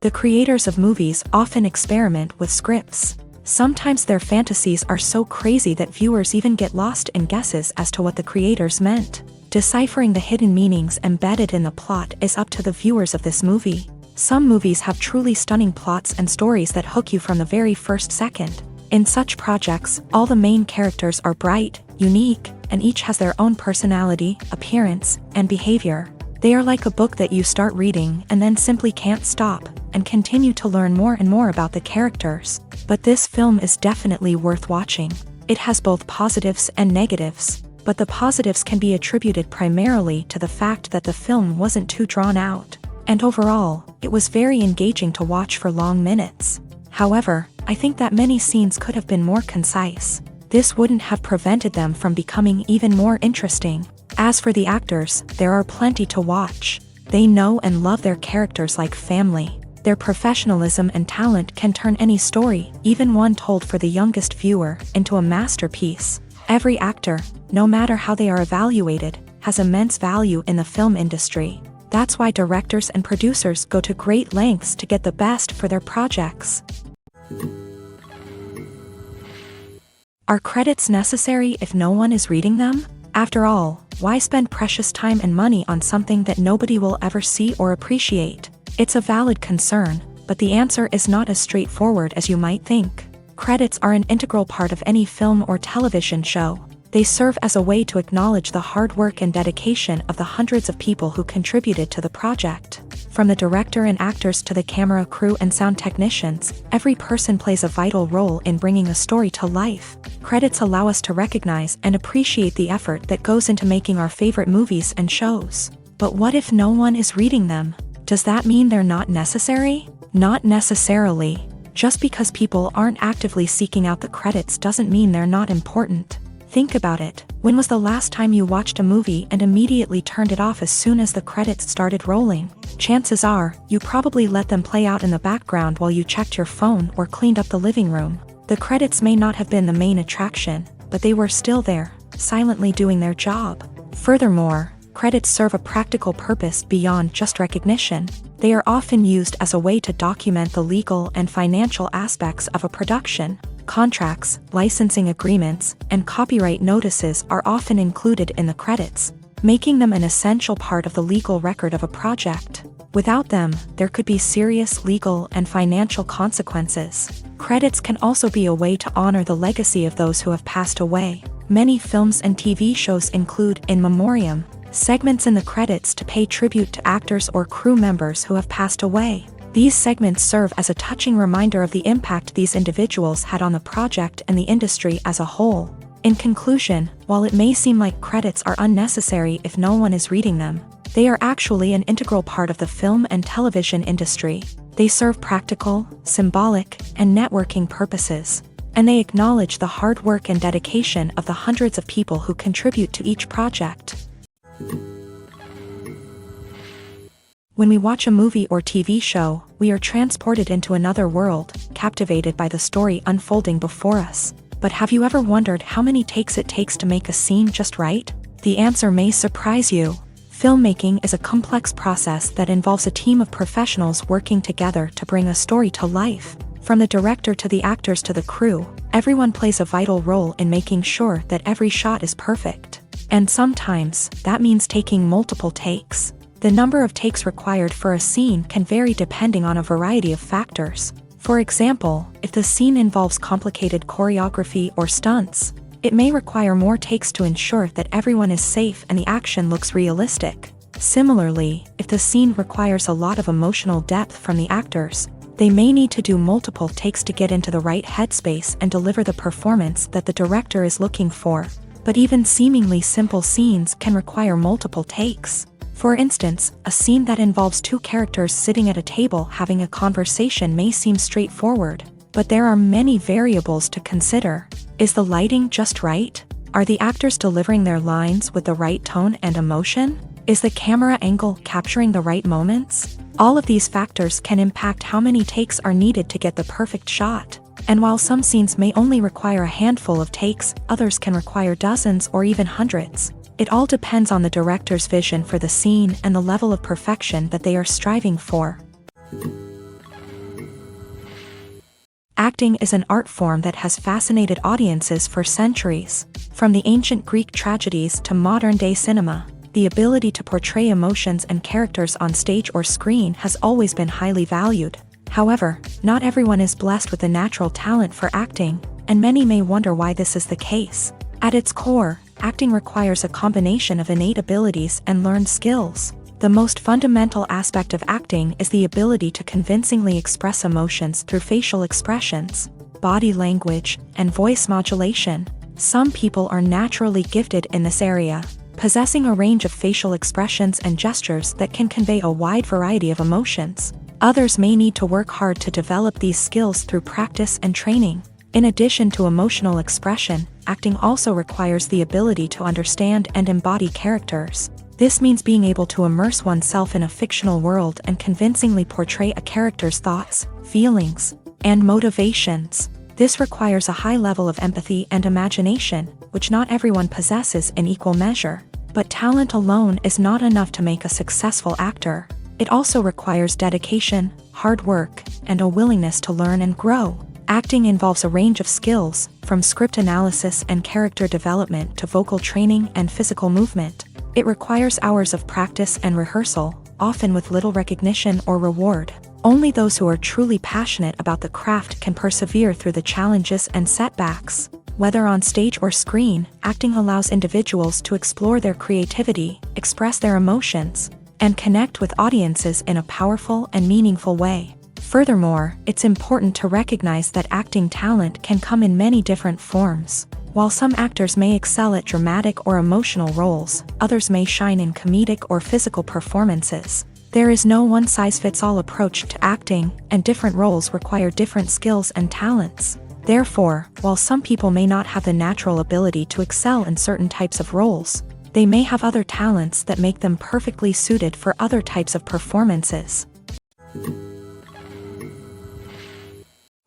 The creators of movies often experiment with scripts. Sometimes their fantasies are so crazy that viewers even get lost in guesses as to what the creators meant. Deciphering the hidden meanings embedded in the plot is up to the viewers of this movie. Some movies have truly stunning plots and stories that hook you from the very first second. In such projects, all the main characters are bright, unique, and each has their own personality, appearance, and behavior. They are like a book that you start reading and then simply can't stop, and continue to learn more and more about the characters. But this film is definitely worth watching. It has both positives and negatives, but the positives can be attributed primarily to the fact that the film wasn't too drawn out, and overall, it was very engaging to watch for long minutes. However, I think that many scenes could have been more concise. This wouldn't have prevented them from becoming even more interesting. As for the actors, there are plenty to watch. They know and love their characters like family. Their professionalism and talent can turn any story, even one told for the youngest viewer, into a masterpiece. Every actor, no matter how they are evaluated, has immense value in the film industry. That's why directors and producers go to great lengths to get the best for their projects. Are credits necessary if no one is reading them? After all, why spend precious time and money on something that nobody will ever see or appreciate? It's a valid concern, but the answer is not as straightforward as you might think. Credits are an integral part of any film or television show. They serve as a way to acknowledge the hard work and dedication of the hundreds of people who contributed to the project. From the director and actors to the camera crew and sound technicians, every person plays a vital role in bringing a story to life. Credits allow us to recognize and appreciate the effort that goes into making our favorite movies and shows. But what if no one is reading them? Does that mean they're not necessary? Not necessarily. Just because people aren't actively seeking out the credits doesn't mean they're not important. Think about it. When was the last time you watched a movie and immediately turned it off as soon as the credits started rolling? Chances are, you probably let them play out in the background while you checked your phone or cleaned up the living room. The credits may not have been the main attraction, but they were still there, silently doing their job. Furthermore, credits serve a practical purpose beyond just recognition. They are often used as a way to document the legal and financial aspects of a production. Contracts, licensing agreements, and copyright notices are often included in the credits, making them an essential part of the legal record of a project. Without them, there could be serious legal and financial consequences. Credits can also be a way to honor the legacy of those who have passed away. Many films and TV shows include in memoriam segments in the credits to pay tribute to actors or crew members who have passed away. These segments serve as a touching reminder of the impact these individuals had on the project and the industry as a whole. In conclusion, while it may seem like credits are unnecessary if no one is reading them, they are actually an integral part of the film and television industry. They serve practical, symbolic, and networking purposes, and they acknowledge the hard work and dedication of the hundreds of people who contribute to each project. When we watch a movie or TV show, we are transported into another world, captivated by the story unfolding before us. But have you ever wondered how many takes it takes to make a scene just right? The answer may surprise you. Filmmaking is a complex process that involves a team of professionals working together to bring a story to life. From the director to the actors to the crew, everyone plays a vital role in making sure that every shot is perfect. And sometimes, that means taking multiple takes. The number of takes required for a scene can vary depending on a variety of factors. For example, if the scene involves complicated choreography or stunts, it may require more takes to ensure that everyone is safe and the action looks realistic. Similarly, if the scene requires a lot of emotional depth from the actors, they may need to do multiple takes to get into the right headspace and deliver the performance that the director is looking for. But even seemingly simple scenes can require multiple takes. For instance, a scene that involves two characters sitting at a table having a conversation may seem straightforward, but there are many variables to consider. Is the lighting just right? Are the actors delivering their lines with the right tone and emotion? Is the camera angle capturing the right moments? All of these factors can impact how many takes are needed to get the perfect shot. And while some scenes may only require a handful of takes, others can require dozens or even hundreds. It all depends on the director's vision for the scene and the level of perfection that they are striving for. Acting is an art form that has fascinated audiences for centuries. From the ancient Greek tragedies to modern-day cinema, the ability to portray emotions and characters on stage or screen has always been highly valued. However, not everyone is blessed with the natural talent for acting, and many may wonder why this is the case. At its core, acting requires a combination of innate abilities and learned skills. The most fundamental aspect of acting is the ability to convincingly express emotions through facial expressions, body language, and voice modulation. Some people are naturally gifted in this area, possessing a range of facial expressions and gestures that can convey a wide variety of emotions. Others may need to work hard to develop these skills through practice and training. In addition to emotional expression, acting also requires the ability to understand and embody characters. This means being able to immerse oneself in a fictional world and convincingly portray a character's thoughts, feelings, and motivations. This requires a high level of empathy and imagination, which not everyone possesses in equal measure. But talent alone is not enough to make a successful actor. It also requires dedication, hard work, and a willingness to learn and grow. Acting involves a range of skills, from script analysis and character development to vocal training and physical movement. It requires hours of practice and rehearsal, often with little recognition or reward. Only those who are truly passionate about the craft can persevere through the challenges and setbacks. Whether on stage or screen, acting allows individuals to explore their creativity, express their emotions, and connect with audiences in a powerful and meaningful way. Furthermore, it's important to recognize that acting talent can come in many different forms. While some actors may excel at dramatic or emotional roles, others may shine in comedic or physical performances. There is no one-size-fits-all approach to acting, and different roles require different skills and talents. Therefore, while some people may not have the natural ability to excel in certain types of roles, they may have other talents that make them perfectly suited for other types of performances.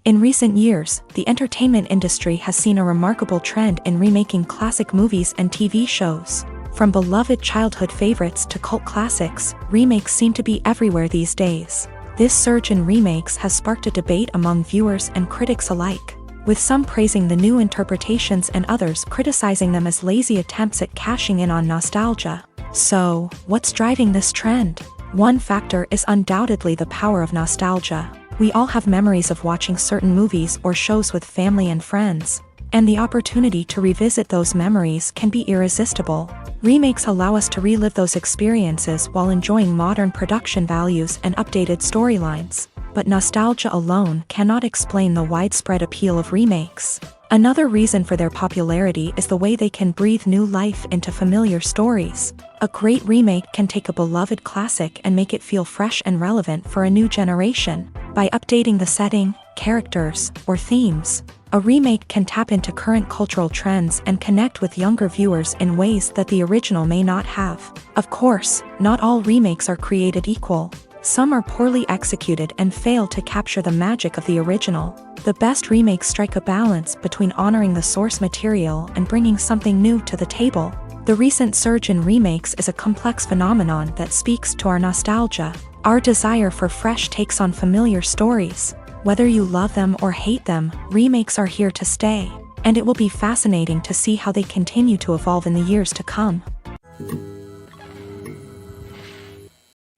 In recent years, the entertainment industry has seen a remarkable trend in remaking classic movies and TV shows. From beloved childhood favorites to cult classics, remakes seem to be everywhere these days. This surge in remakes has sparked a debate among viewers and critics alike, with some praising the new interpretations and others criticizing them as lazy attempts at cashing in on nostalgia. So, what's driving this trend? One factor is undoubtedly the power of nostalgia. We all have memories of watching certain movies or shows with family and friends, and the opportunity to revisit those memories can be irresistible. Remakes allow us to relive those experiences while enjoying modern production values and updated storylines. But nostalgia alone cannot explain the widespread appeal of remakes. Another reason for their popularity is the way they can breathe new life into familiar stories. A great remake can take a beloved classic and make it feel fresh and relevant for a new generation. By updating the setting, characters, or themes, a remake can tap into current cultural trends and connect with younger viewers in ways that the original may not have. Of course, not all remakes are created equal. Some are poorly executed and fail to capture the magic of the original. The best remakes strike a balance between honoring the source material and bringing something new to the table. The recent surge in remakes is a complex phenomenon that speaks to our nostalgia, our desire for fresh takes on familiar stories. Whether you love them or hate them, remakes are here to stay, and it will be fascinating to see how they continue to evolve in the years to come.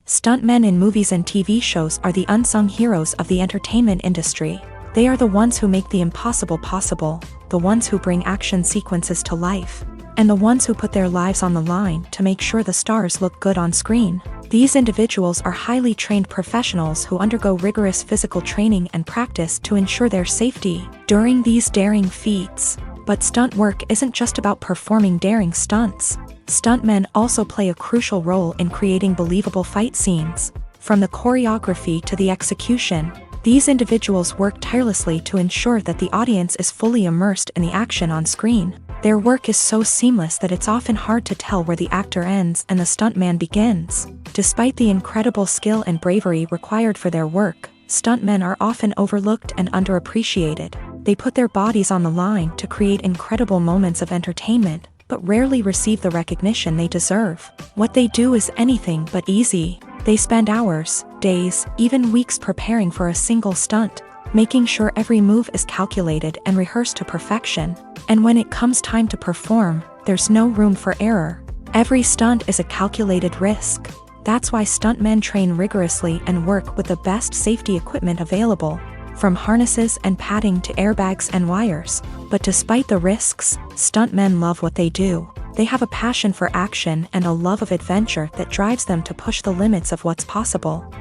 Stuntmen in movies and TV shows are the unsung heroes of the entertainment industry. They are the ones who make the impossible possible, the ones who bring action sequences to life, and the ones who put their lives on the line to make sure the stars look good on screen. These individuals are highly trained professionals who undergo rigorous physical training and practice to ensure their safety during these daring feats. But stunt work isn't just about performing daring stunts. Stuntmen also play a crucial role in creating believable fight scenes. From the choreography to the execution, these individuals work tirelessly to ensure that the audience is fully immersed in the action on screen. Their work is so seamless that it's often hard to tell where the actor ends and the stuntman begins. Despite the incredible skill and bravery required for their work, stuntmen are often overlooked and underappreciated. They put their bodies on the line to create incredible moments of entertainment, but rarely receive the recognition they deserve. What they do is anything but easy. They spend hours, days, even weeks preparing for a single stunt. making sure every move is calculated and rehearsed to perfection. And when it comes time to perform, there's no room for error. Every stunt is a calculated risk. That's why stuntmen train rigorously and work with the best safety equipment available, from harnesses and padding to airbags and wires. But despite the risks, stuntmen love what they do. They have a passion for action and a love of adventure that drives them to push the limits of what's possible.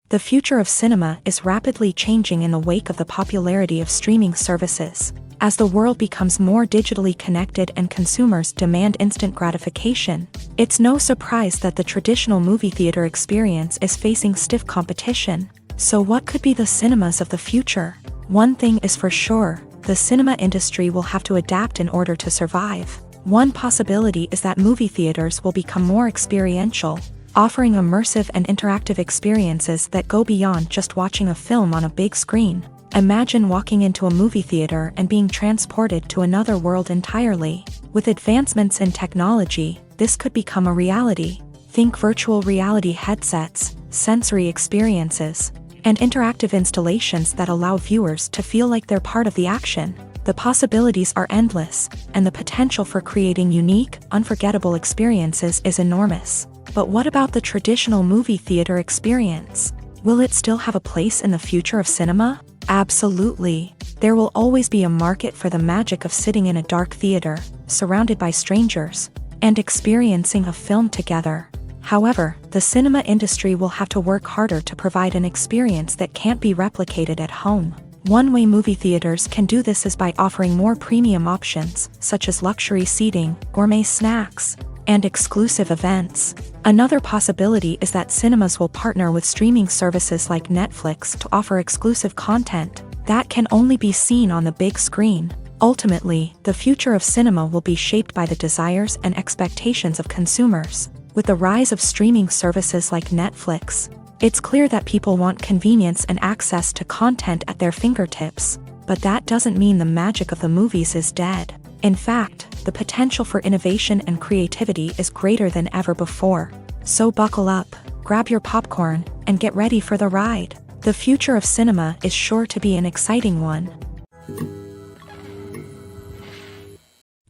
The future of cinema is rapidly changing in the wake of the popularity of streaming services. As the world becomes more digitally connected and consumers demand instant gratification, it's no surprise that the traditional movie theater experience is facing stiff competition. So what could be the cinemas of the future? One thing is for sure, the cinema industry will have to adapt in order to survive. One possibility is that movie theaters will become more experiential, offering immersive and interactive experiences that go beyond just watching a film on a big screen. Imagine walking into a movie theater and being transported to another world entirely. With advancements in technology, this could become a reality. Think virtual reality headsets, sensory experiences, and interactive installations that allow viewers to feel like they're part of the action. The possibilities are endless, and the potential for creating unique, unforgettable experiences is enormous. But what about the traditional movie theater experience? Will it still have a place in the future of cinema? Absolutely. There will always be a market for the magic of sitting in a dark theater, surrounded by strangers, and experiencing a film together. However, the cinema industry will have to work harder to provide an experience that can't be replicated at home. One way movie theaters can do this is by offering more premium options, such as luxury seating, gourmet snacks, and exclusive events. Another possibility is that cinemas will partner with streaming services like Netflix to offer exclusive content that can only be seen on the big screen. Ultimately, the future of cinema will be shaped by the desires and expectations of consumers. With the rise of streaming services like Netflix, it's clear that people want convenience and access to content at their fingertips. But that doesn't mean the magic of the movies is dead. In fact, the potential for innovation and creativity is greater than ever before. So buckle up, grab your popcorn, and get ready for the ride. The future of cinema is sure to be an exciting one.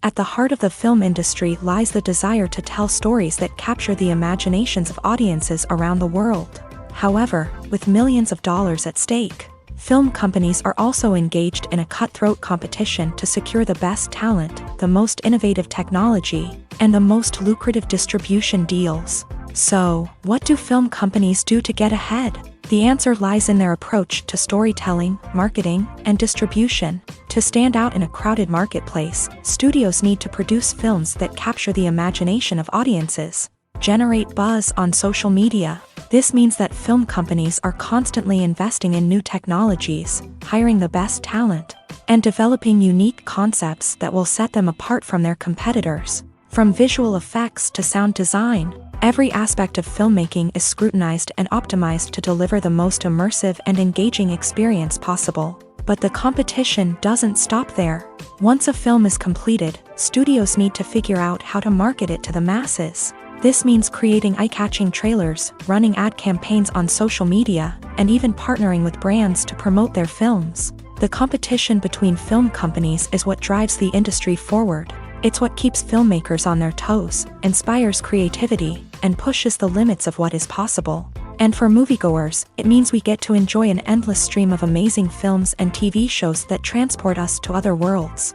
At the heart of the film industry lies the desire to tell stories that capture the imaginations of audiences around the world. However, with millions of dollars at stake, film companies are also engaged in a cutthroat competition to secure the best talent, the most innovative technology, and the most lucrative distribution deals. So, what do film companies do to get ahead? The answer lies in their approach to storytelling, marketing, and distribution. To stand out in a crowded marketplace, studios need to produce films that capture the imagination of audiences, generate buzz on social media. This means that film companies are constantly investing in new technologies, hiring the best talent, and developing unique concepts that will set them apart from their competitors. From visual effects to sound design, every aspect of filmmaking is scrutinized and optimized to deliver the most immersive and engaging experience possible. But the competition doesn't stop there. Once a film is completed, studios need to figure out how to market it to the masses. This means creating eye-catching trailers, running ad campaigns on social media, and even partnering with brands to promote their films. The competition between film companies is what drives the industry forward. It's what keeps filmmakers on their toes, inspires creativity, and pushes the limits of what is possible. And for moviegoers, it means we get to enjoy an endless stream of amazing films and TV shows that transport us to other worlds.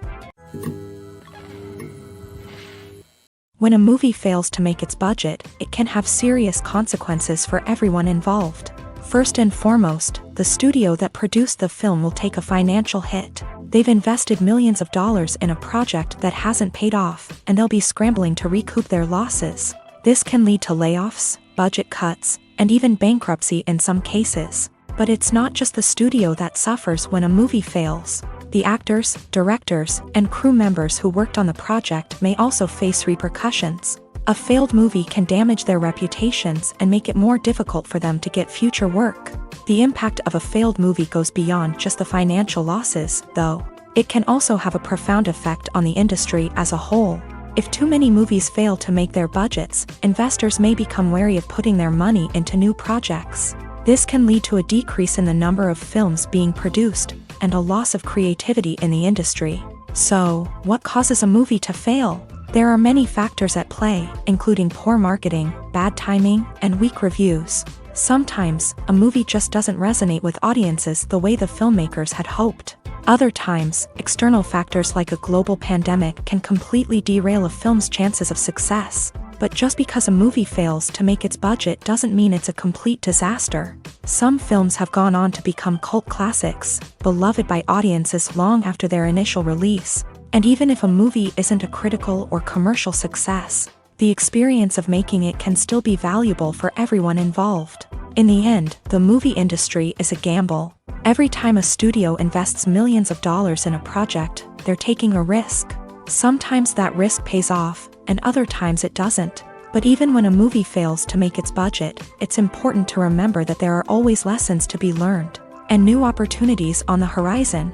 When a movie fails to make its budget, it can have serious consequences for everyone involved. First and foremost, the studio that produced the film will take a financial hit. They've invested millions of dollars in a project that hasn't paid off, and they'll be scrambling to recoup their losses. This can lead to layoffs, budget cuts, and even bankruptcy in some cases. But it's not just the studio that suffers when a movie fails. The actors, directors, and crew members who worked on the project may also face repercussions. A failed movie can damage their reputations and make it more difficult for them to get future work. The impact of a failed movie goes beyond just the financial losses, though. It can also have a profound effect on the industry as a whole. If too many movies fail to make their budgets, investors may become wary of putting their money into new projects. This can lead to a decrease in the number of films being produced and a loss of creativity in the industry. So, what causes a movie to fail? There are many factors at play, including poor marketing, bad timing, and weak reviews. Sometimes, a movie just doesn't resonate with audiences the way the filmmakers had hoped. Other times, external factors like a global pandemic can completely derail a film's chances of success. But just because a movie fails to make its budget doesn't mean it's a complete disaster. Some films have gone on to become cult classics, beloved by audiences long after their initial release. And even if a movie isn't a critical or commercial success, the experience of making it can still be valuable for everyone involved. In the end, the movie industry is a gamble. Every time a studio invests millions of dollars in a project, they're taking a risk. Sometimes that risk pays off, and other times it doesn't. But even when a movie fails to make its budget, it's important to remember that there are always lessons to be learned, and new opportunities on the horizon.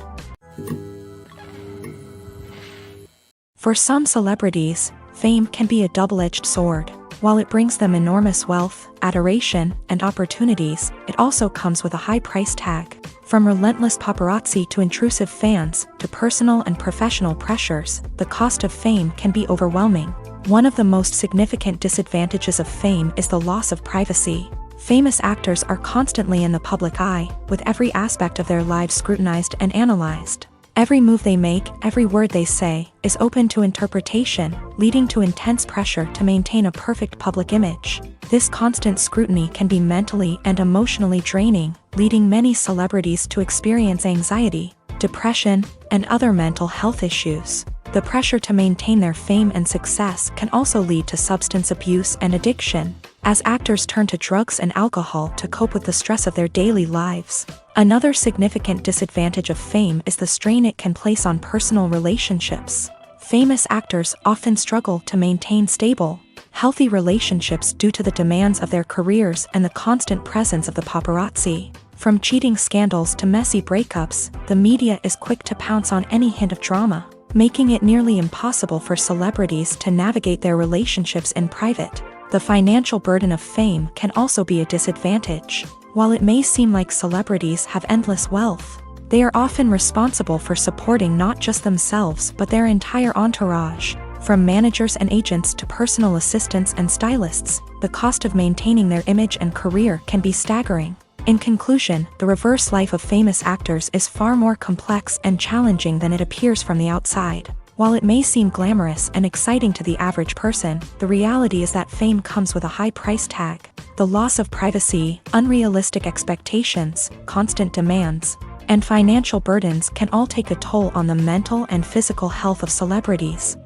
For some celebrities, fame can be a double-edged sword. While it brings them enormous wealth, adoration, and opportunities, it also comes with a high price tag. From relentless paparazzi to intrusive fans, to personal and professional pressures, the cost of fame can be overwhelming. One of the most significant disadvantages of fame is the loss of privacy. Famous actors are constantly in the public eye, with every aspect of their lives scrutinized and analyzed. Every move they make, every word they say, is open to interpretation, leading to intense pressure to maintain a perfect public image. This constant scrutiny can be mentally and emotionally draining, leading many celebrities to experience anxiety, depression, and other mental health issues. The pressure to maintain their fame and success can also lead to substance abuse and addiction, as actors turn to drugs and alcohol to cope with the stress of their daily lives. Another significant disadvantage of fame is the strain it can place on personal relationships. Famous actors often struggle to maintain stable, healthy relationships due to the demands of their careers and the constant presence of the paparazzi. From cheating scandals to messy breakups, the media is quick to pounce on any hint of drama, making it nearly impossible for celebrities to navigate their relationships in private. The financial burden of fame can also be a disadvantage. While it may seem like celebrities have endless wealth, they are often responsible for supporting not just themselves but their entire entourage. From managers and agents to personal assistants and stylists, the cost of maintaining their image and career can be staggering. In conclusion, the reverse life of famous actors is far more complex and challenging than it appears from the outside. While it may seem glamorous and exciting to the average person, the reality is that fame comes with a high price tag. The loss of privacy, unrealistic expectations, constant demands, and financial burdens can all take a toll on the mental and physical health of celebrities.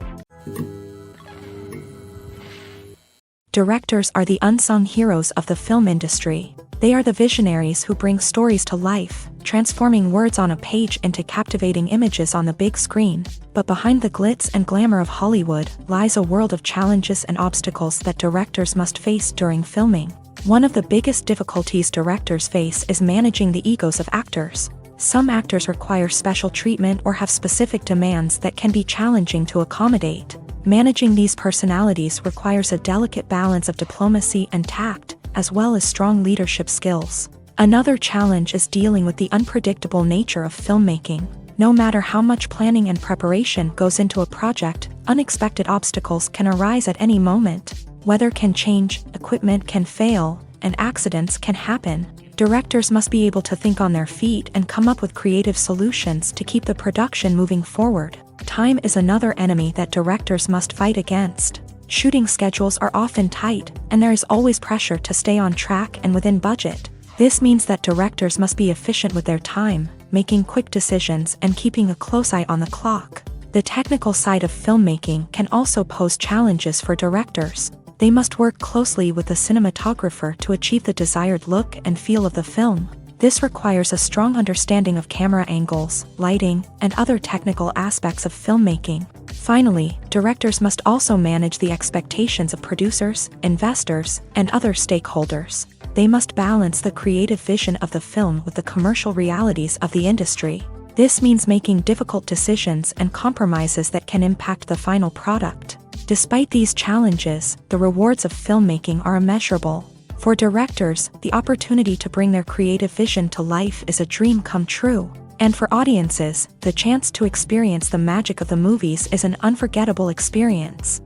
Directors are the unsung heroes of the film industry. They are the visionaries who bring stories to life, transforming words on a page into captivating images on the big screen. But behind the glitz and glamour of Hollywood lies a world of challenges and obstacles that directors must face during filming. One of the biggest difficulties directors face is managing the egos of actors. Some actors require special treatment or have specific demands that can be challenging to accommodate. Managing these personalities requires a delicate balance of diplomacy and tact, as well as strong leadership skills. Another challenge is dealing with the unpredictable nature of filmmaking. No matter how much planning and preparation goes into a project, unexpected obstacles can arise at any moment. Weather can change, equipment can fail, and accidents can happen. Directors must be able to think on their feet and come up with creative solutions to keep the production moving forward. Time is another enemy that directors must fight against. Shooting schedules are often tight, and there is always pressure to stay on track and within budget. This means that directors must be efficient with their time, making quick decisions and keeping a close eye on the clock. The technical side of filmmaking can also pose challenges for directors. They must work closely with the cinematographer to achieve the desired look and feel of the film. This requires a strong understanding of camera angles, lighting, and other technical aspects of filmmaking. Finally, directors must also manage the expectations of producers, investors, and other stakeholders. They must balance the creative vision of the film with the commercial realities of the industry. This means making difficult decisions and compromises that can impact the final product. Despite these challenges, the rewards of filmmaking are immeasurable. For directors, the opportunity to bring their creative vision to life is a dream come true. And for audiences, the chance to experience the magic of the movies is an unforgettable experience.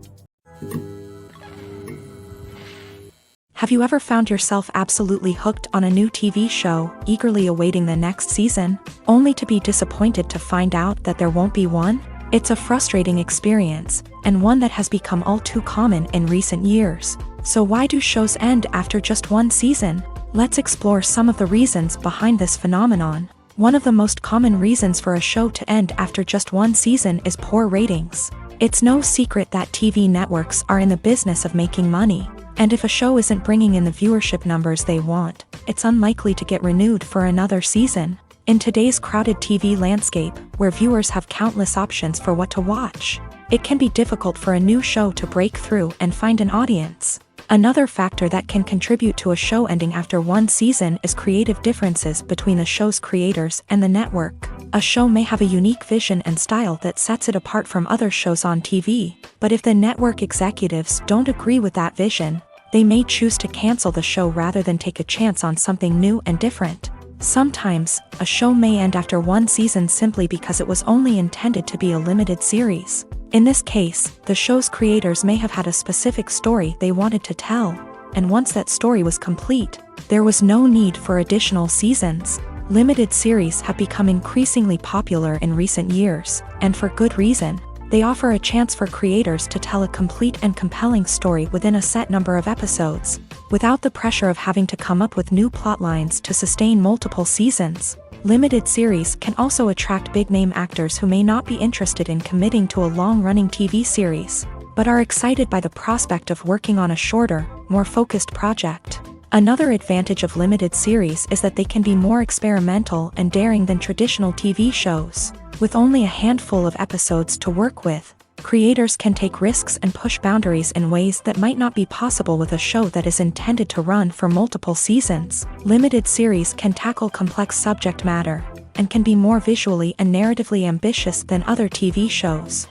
Have you ever found yourself absolutely hooked on a new TV show, eagerly awaiting the next season, only to be disappointed to find out that there won't be one? It's a frustrating experience, and one that has become all too common in recent years. So why do shows end after just one season? Let's explore some of the reasons behind this phenomenon. One of the most common reasons for a show to end after just one season is poor ratings. It's no secret that TV networks are in the business of making money. And if a show isn't bringing in the viewership numbers they want, it's unlikely to get renewed for another season. In today's crowded TV landscape, where viewers have countless options for what to watch, it can be difficult for a new show to break through and find an audience. Another factor that can contribute to a show ending after one season is creative differences between the show's creators and the network. A show may have a unique vision and style that sets it apart from other shows on TV, but if the network executives don't agree with that vision, they may choose to cancel the show rather than take a chance on something new and different. Sometimes, a show may end after one season simply because it was only intended to be a limited series. In this case, the show's creators may have had a specific story they wanted to tell, and once that story was complete, there was no need for additional seasons. Limited series have become increasingly popular in recent years, and for good reason. They offer a chance for creators to tell a complete and compelling story within a set number of episodes, without the pressure of having to come up with new plotlines to sustain multiple seasons. Limited series can also attract big-name actors who may not be interested in committing to a long-running TV series, but are excited by the prospect of working on a shorter, more focused project. Another advantage of limited series is that they can be more experimental and daring than traditional TV shows. With only a handful of episodes to work with, creators can take risks and push boundaries in ways that might not be possible with a show that is intended to run for multiple seasons. Limited series can tackle complex subject matter, and can be more visually and narratively ambitious than other TV shows.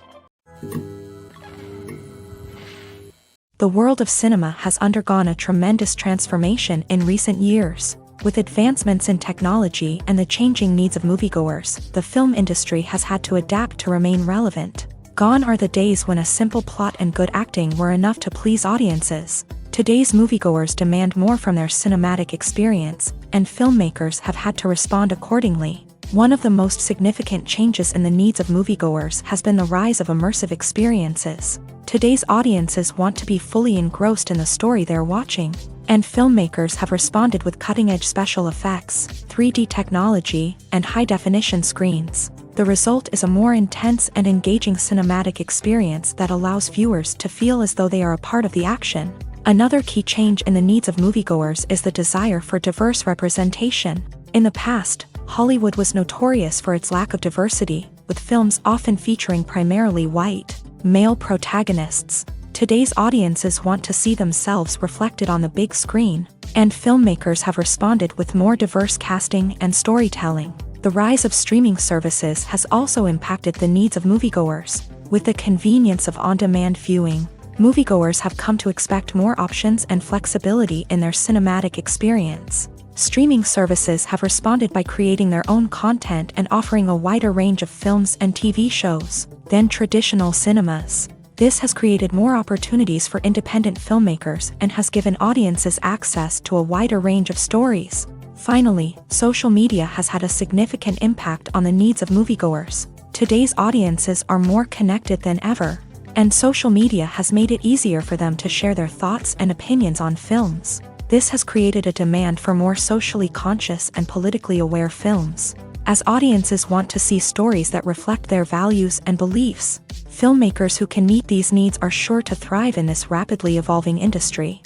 The world of cinema has undergone a tremendous transformation in recent years. With advancements in technology and the changing needs of moviegoers, the film industry has had to adapt to remain relevant. Gone are the days when a simple plot and good acting were enough to please audiences. Today's moviegoers demand more from their cinematic experience, and filmmakers have had to respond accordingly. One of the most significant changes in the needs of moviegoers has been the rise of immersive experiences. Today's audiences want to be fully engrossed in the story they're watching, and filmmakers have responded with cutting-edge special effects, 3D technology, and high-definition screens. The result is a more intense and engaging cinematic experience that allows viewers to feel as though they are a part of the action. Another key change in the needs of moviegoers is the desire for diverse representation. In the past, Hollywood was notorious for its lack of diversity, with films often featuring primarily white, male protagonists. Today's audiences want to see themselves reflected on the big screen, and filmmakers have responded with more diverse casting and storytelling. The rise of streaming services has also impacted the needs of moviegoers. With the convenience of on-demand viewing, moviegoers have come to expect more options and flexibility in their cinematic experience. Streaming services have responded by creating their own content and offering a wider range of films and TV shows than traditional cinemas. This has created more opportunities for independent filmmakers and has given audiences access to a wider range of stories. Finally, social media has had a significant impact on the needs of moviegoers. Today's audiences are more connected than ever, and social media has made it easier for them to share their thoughts and opinions on films. This has created a demand for more socially conscious and politically aware films. As audiences want to see stories that reflect their values and beliefs, filmmakers who can meet these needs are sure to thrive in this rapidly evolving industry.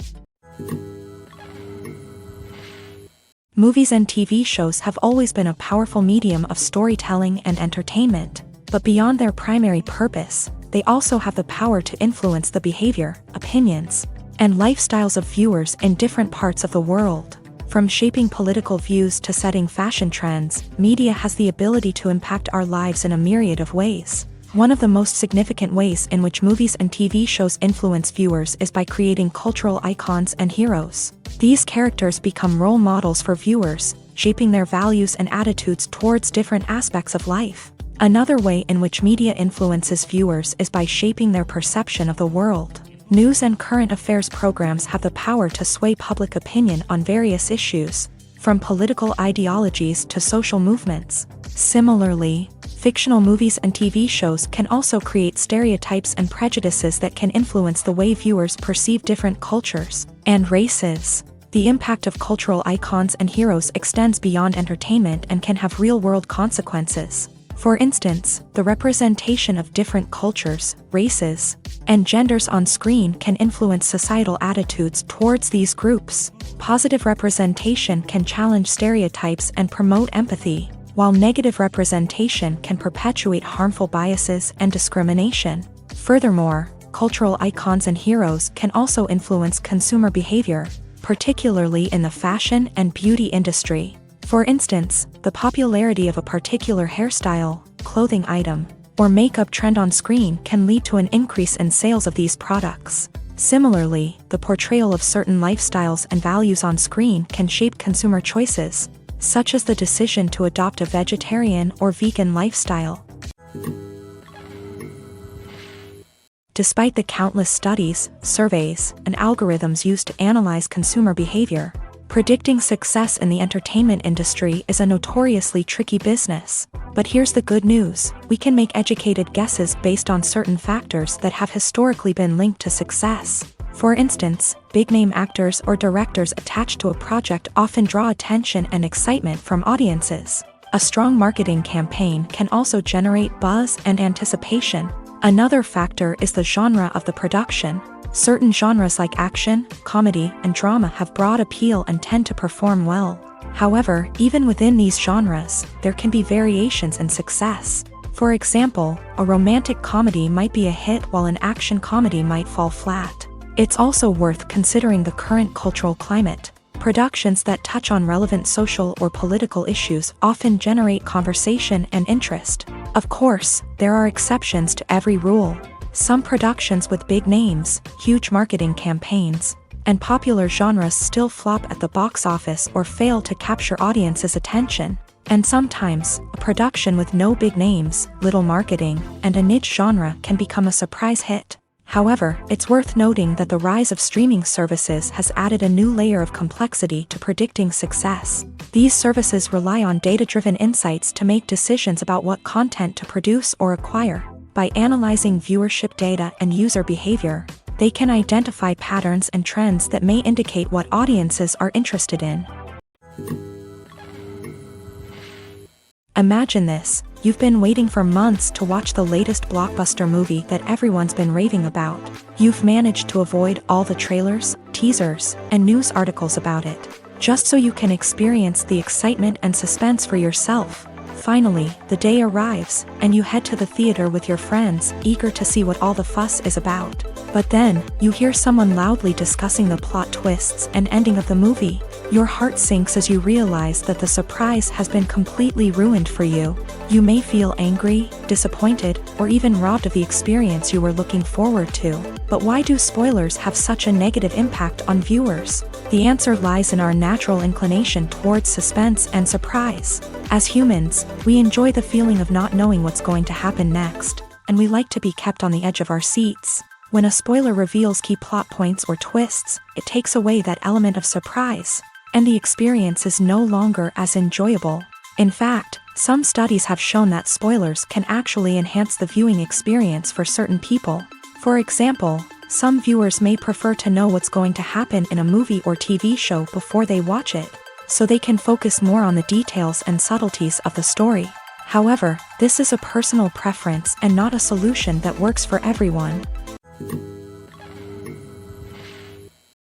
Movies and TV shows have always been a powerful medium of storytelling and entertainment, but beyond their primary purpose, they also have the power to influence the behavior, opinions, and lifestyles of viewers in different parts of the world. From shaping political views to setting fashion trends, media has the ability to impact our lives in a myriad of ways. One of the most significant ways in which movies and TV shows influence viewers is by creating cultural icons and heroes. These characters become role models for viewers, shaping their values and attitudes towards different aspects of life. Another way in which media influences viewers is by shaping their perception of the world. News and current affairs programs have the power to sway public opinion on various issues, from political ideologies to social movements. Similarly, fictional movies and TV shows can also create stereotypes and prejudices that can influence the way viewers perceive different cultures and races. The impact of cultural icons and heroes extends beyond entertainment and can have real-world consequences. For instance, the representation of different cultures, races, and genders on screen can influence societal attitudes towards these groups. Positive representation can challenge stereotypes and promote empathy, while negative representation can perpetuate harmful biases and discrimination. Furthermore, cultural icons and heroes can also influence consumer behavior, particularly in the fashion and beauty industry. For instance, the popularity of a particular hairstyle, clothing item, or makeup trend on screen can lead to an increase in sales of these products. Similarly, the portrayal of certain lifestyles and values on screen can shape consumer choices, such as the decision to adopt a vegetarian or vegan lifestyle. Despite the countless studies, surveys, and algorithms used to analyze consumer behavior, predicting success in the entertainment industry is a notoriously tricky business. But here's the good news: we can make educated guesses based on certain factors that have historically been linked to success. For instance, big-name actors or directors attached to a project often draw attention and excitement from audiences. A strong marketing campaign can also generate buzz and anticipation. Another factor is the genre of the production. Certain genres like action, comedy, and drama have broad appeal and tend to perform well. However, even within these genres, there can be variations in success. For example, a romantic comedy might be a hit while an action comedy might fall flat. It's also worth considering the current cultural climate. Productions that touch on relevant social or political issues often generate conversation and interest. Of course, there are exceptions to every rule. Some productions with big names, huge marketing campaigns, and popular genres still flop at the box office or fail to capture audiences' attention. And sometimes, a production with no big names, little marketing, and a niche genre can become a surprise hit. However, it's worth noting that the rise of streaming services has added a new layer of complexity to predicting success. These services rely on data-driven insights to make decisions about what content to produce or acquire. By analyzing viewership data and user behavior, they can identify patterns and trends that may indicate what audiences are interested in. Imagine this: you've been waiting for months to watch the latest blockbuster movie that everyone's been raving about. You've managed to avoid all the trailers, teasers, and news articles about it, just so you can experience the excitement and suspense for yourself. Finally, the day arrives, and you head to the theater with your friends, eager to see what all the fuss is about. But then, you hear someone loudly discussing the plot twists and ending of the movie. Your heart sinks as you realize that the surprise has been completely ruined for you. You may feel angry, disappointed, or even robbed of the experience you were looking forward to. But why do spoilers have such a negative impact on viewers? The answer lies in our natural inclination towards suspense and surprise. As humans, we enjoy the feeling of not knowing what's going to happen next, and we like to be kept on the edge of our seats. When a spoiler reveals key plot points or twists, it takes away that element of surprise, and the experience is no longer as enjoyable. In fact, some studies have shown that spoilers can actually enhance the viewing experience for certain people. For example, some viewers may prefer to know what's going to happen in a movie or TV show before they watch it, so they can focus more on the details and subtleties of the story. However, this is a personal preference and not a solution that works for everyone.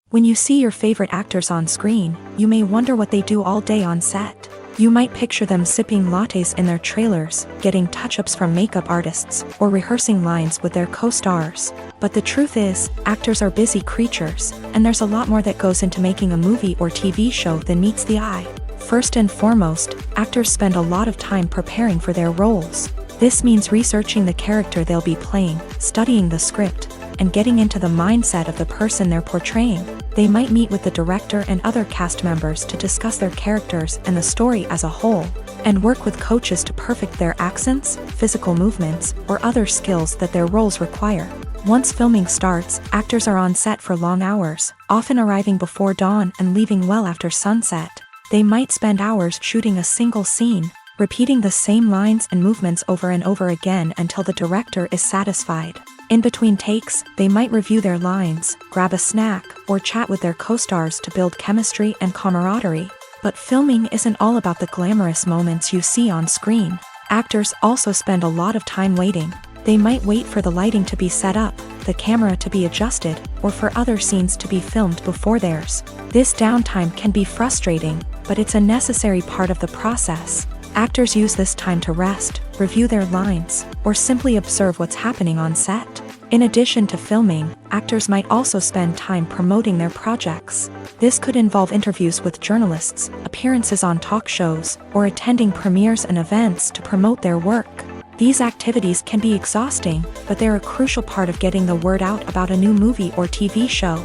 When you see your favorite actors on screen, you may wonder what they do all day on set. You might picture them sipping lattes in their trailers, getting touch-ups from makeup artists, or rehearsing lines with their co-stars. But the truth is, actors are busy creatures, and there's a lot more that goes into making a movie or TV show than meets the eye. First and foremost, actors spend a lot of time preparing for their roles. This means researching the character they'll be playing, studying the script, and getting into the mindset of the person they're portraying. They might meet with the director and other cast members to discuss their characters and the story as a whole, and work with coaches to perfect their accents, physical movements, or other skills that their roles require. Once filming starts, actors are on set for long hours, often arriving before dawn and leaving well after sunset. They might spend hours shooting a single scene, repeating the same lines and movements over and over again until the director is satisfied. In between takes, they might review their lines, grab a snack, or chat with their co-stars to build chemistry and camaraderie. But filming isn't all about the glamorous moments you see on screen. Actors also spend a lot of time waiting. They might wait for the lighting to be set up, the camera to be adjusted, or for other scenes to be filmed before theirs. This downtime can be frustrating, but it's a necessary part of the process. Actors use this time to rest, review their lines, or simply observe what's happening on set. In addition to filming, actors might also spend time promoting their projects. This could involve interviews with journalists, appearances on talk shows, or attending premieres and events to promote their work. These activities can be exhausting, but they're a crucial part of getting the word out about a new movie or TV show.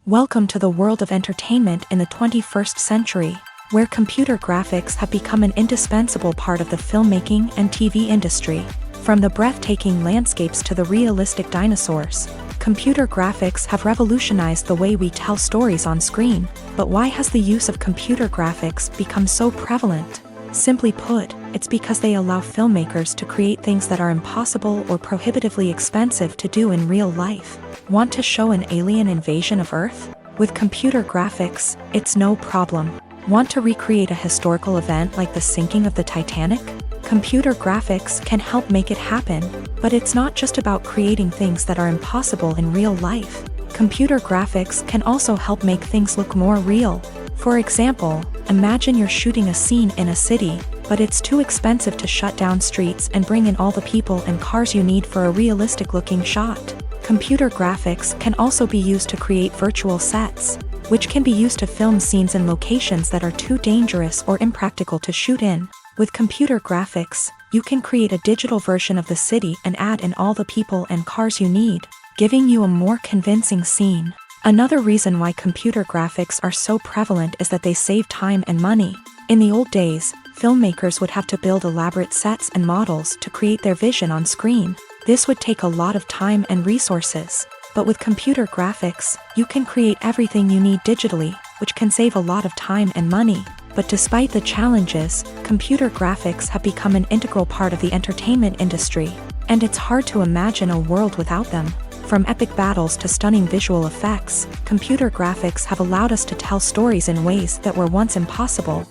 Welcome to the world of entertainment in the 21st century, where computer graphics have become an indispensable part of the filmmaking and TV industry. From the breathtaking landscapes to the realistic dinosaurs, computer graphics have revolutionized the way we tell stories on screen. But why has the use of computer graphics become so prevalent? Simply put, it's because they allow filmmakers to create things that are impossible or prohibitively expensive to do in real life. Want to show an alien invasion of Earth? With computer graphics, it's no problem. Want to recreate a historical event like the sinking of the Titanic? Computer graphics can help make it happen, but it's not just about creating things that are impossible in real life. Computer graphics can also help make things look more real. For example, imagine you're shooting a scene in a city, but it's too expensive to shut down streets and bring in all the people and cars you need for a realistic-looking shot. Computer graphics can also be used to create virtual sets, which can be used to film scenes in locations that are too dangerous or impractical to shoot in. With computer graphics, you can create a digital version of the city and add in all the people and cars you need, giving you a more convincing scene. Another reason why computer graphics are so prevalent is that they save time and money. In the old days, filmmakers would have to build elaborate sets and models to create their vision on screen. This would take a lot of time and resources. But with computer graphics, you can create everything you need digitally, which can save a lot of time and money. But despite the challenges, computer graphics have become an integral part of the entertainment industry, and it's hard to imagine a world without them. From epic battles to stunning visual effects, computer graphics have allowed us to tell stories in ways that were once impossible.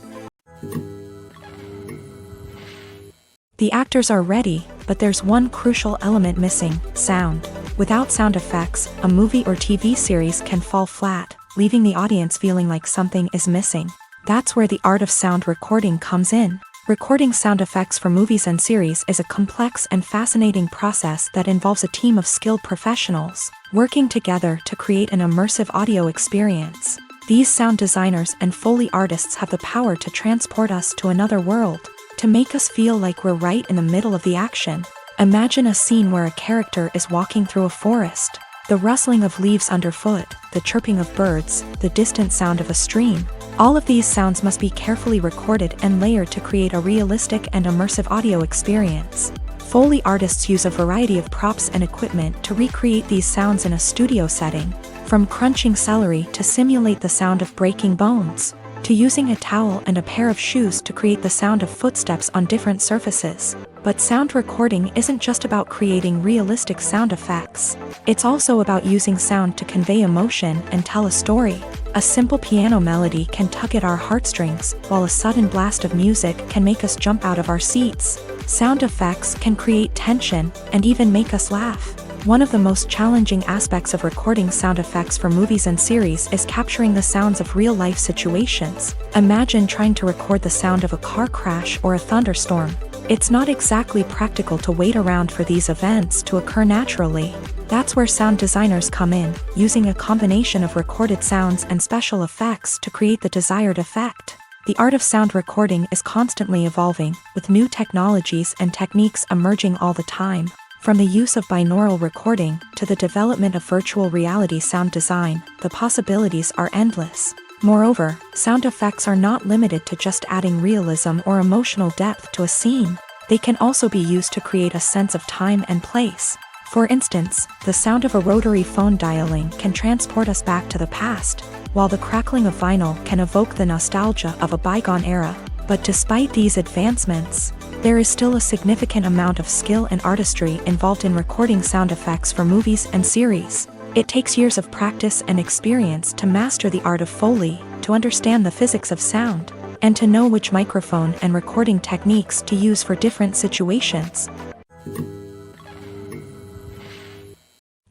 The actors are ready, but there's one crucial element missing: sound. Without sound effects, a movie or TV series can fall flat, leaving the audience feeling like something is missing. That's where the art of sound recording comes in. Recording sound effects for movies and series is a complex and fascinating process that involves a team of skilled professionals working together to create an immersive audio experience. These sound designers and Foley artists have the power to transport us to another world, to make us feel like we're right in the middle of the action. Imagine a scene where a character is walking through a forest. The rustling of leaves underfoot, the chirping of birds, the distant sound of a stream. All of these sounds must be carefully recorded and layered to create a realistic and immersive audio experience. Foley artists use a variety of props and equipment to recreate these sounds in a studio setting, from crunching celery to simulate the sound of breaking bones, to using a towel and a pair of shoes to create the sound of footsteps on different surfaces. But sound recording isn't just about creating realistic sound effects. It's also about using sound to convey emotion and tell a story. A simple piano melody can tug at our heartstrings, while a sudden blast of music can make us jump out of our seats. Sound effects can create tension and even make us laugh. One of the most challenging aspects of recording sound effects for movies and series is capturing the sounds of real-life situations. Imagine trying to record the sound of a car crash or a thunderstorm. It's not exactly practical to wait around for these events to occur naturally. That's where sound designers come in, using a combination of recorded sounds and special effects to create the desired effect. The art of sound recording is constantly evolving, with new technologies and techniques emerging all the time. From the use of binaural recording to the development of virtual reality sound design, the possibilities are endless. Moreover, sound effects are not limited to just adding realism or emotional depth to a scene. They can also be used to create a sense of time and place. For instance, the sound of a rotary phone dialing can transport us back to the past, while the crackling of vinyl can evoke the nostalgia of a bygone era. But despite these advancements, there is still a significant amount of skill and artistry involved in recording sound effects for movies and series. It takes years of practice and experience to master the art of Foley, to understand the physics of sound, and to know which microphone and recording techniques to use for different situations.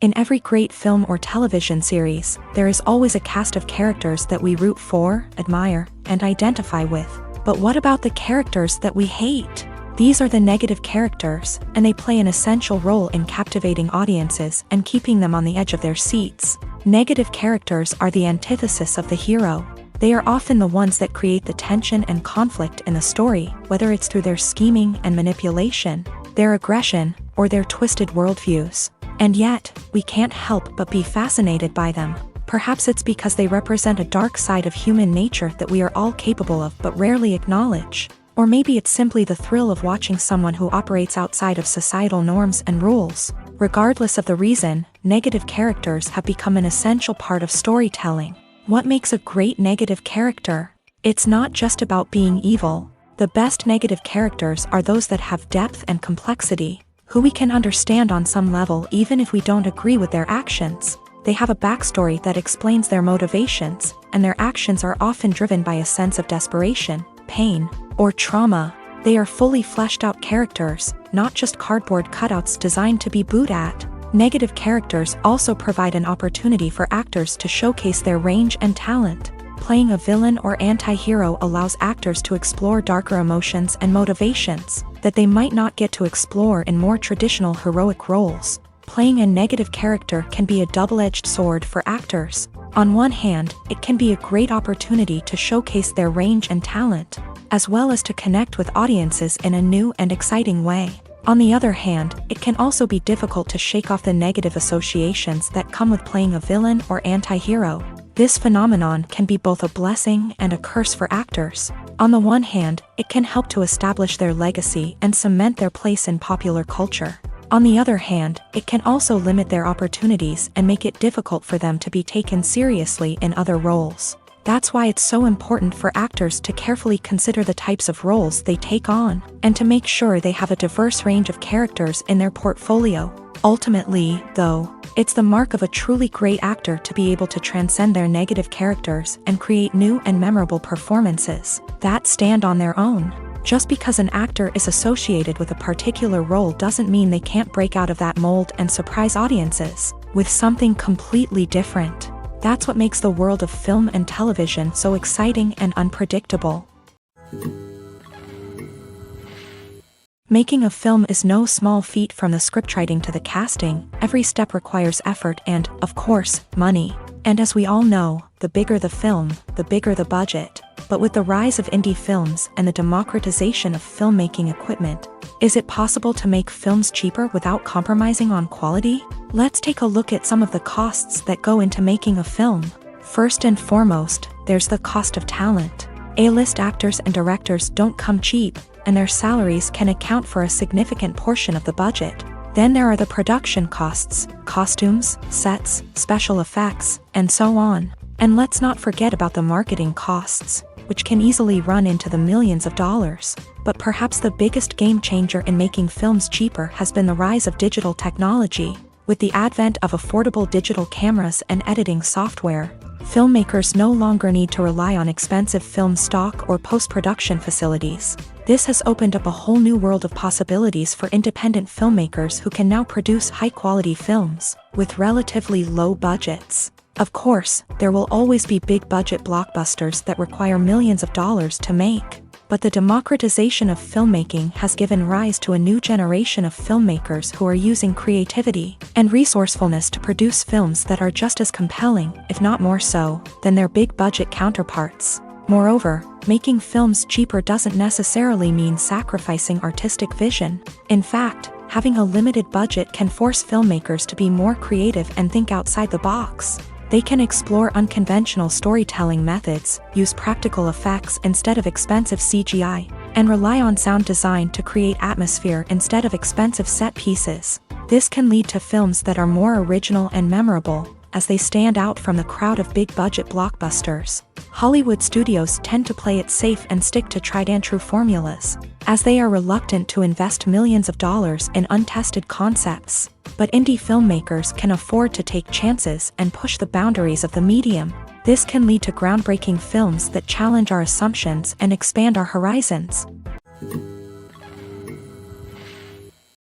In every great film or television series, there is always a cast of characters that we root for, admire, and identify with. But what about the characters that we hate? These are the negative characters, and they play an essential role in captivating audiences and keeping them on the edge of their seats. Negative characters are the antithesis of the hero. They are often the ones that create the tension and conflict in the story, whether it's through their scheming and manipulation, their aggression, or their twisted worldviews. And yet, we can't help but be fascinated by them. Perhaps it's because they represent a dark side of human nature that we are all capable of but rarely acknowledge. Or maybe it's simply the thrill of watching someone who operates outside of societal norms and rules. Regardless of the reason, negative characters have become an essential part of storytelling. What makes a great negative character? It's not just about being evil. The best negative characters are those that have depth and complexity, who we can understand on some level even if we don't agree with their actions. They have a backstory that explains their motivations, and their actions are often driven by a sense of desperation, pain, or trauma. They are fully fleshed out characters, not just cardboard cutouts designed to be booed at. Negative characters also provide an opportunity for actors to showcase their range and talent. Playing a villain or anti-hero allows actors to explore darker emotions and motivations that they might not get to explore in more traditional heroic roles. Playing a negative character can be a double-edged sword for actors. On one hand, it can be a great opportunity to showcase their range and talent, as well as to connect with audiences in a new and exciting way. On the other hand, it can also be difficult to shake off the negative associations that come with playing a villain or anti-hero. This phenomenon can be both a blessing and a curse for actors. On the one hand, it can help to establish their legacy and cement their place in popular culture. On the other hand, it can also limit their opportunities and make it difficult for them to be taken seriously in other roles. That's why it's so important for actors to carefully consider the types of roles they take on, and to make sure they have a diverse range of characters in their portfolio. Ultimately, though, it's the mark of a truly great actor to be able to transcend their negative characters and create new and memorable performances that stand on their own. Just because an actor is associated with a particular role doesn't mean they can't break out of that mold and surprise audiences with something completely different. That's what makes the world of film and television so exciting and unpredictable. Making a film is no small feat. From the scriptwriting to the casting, every step requires effort and, of course, money. And as we all know, the bigger the film, the bigger the budget. But with the rise of indie films and the democratization of filmmaking equipment, is it possible to make films cheaper without compromising on quality? Let's take a look at some of the costs that go into making a film. First and foremost, there's the cost of talent. A-list actors and directors don't come cheap, and their salaries can account for a significant portion of the budget. Then there are the production costs, costumes, sets, special effects, and so on. And let's not forget about the marketing costs, which can easily run into the millions of dollars. But perhaps the biggest game changer in making films cheaper has been the rise of digital technology. With the advent of affordable digital cameras and editing software, filmmakers no longer need to rely on expensive film stock or post-production facilities. This has opened up a whole new world of possibilities for independent filmmakers who can now produce high-quality films with relatively low budgets. Of course, there will always be big-budget blockbusters that require millions of dollars to make. But the democratization of filmmaking has given rise to a new generation of filmmakers who are using creativity and resourcefulness to produce films that are just as compelling, if not more so, than their big-budget counterparts. Moreover, making films cheaper doesn't necessarily mean sacrificing artistic vision. In fact, having a limited budget can force filmmakers to be more creative and think outside the box. They can explore unconventional storytelling methods, use practical effects instead of expensive CGI, and rely on sound design to create atmosphere instead of expensive set pieces. This can lead to films that are more original and memorable, as they stand out from the crowd of big-budget blockbusters. Hollywood studios tend to play it safe and stick to tried-and-true formulas, as they are reluctant to invest millions of dollars in untested concepts. But indie filmmakers can afford to take chances and push the boundaries of the medium. This can lead to groundbreaking films that challenge our assumptions and expand our horizons.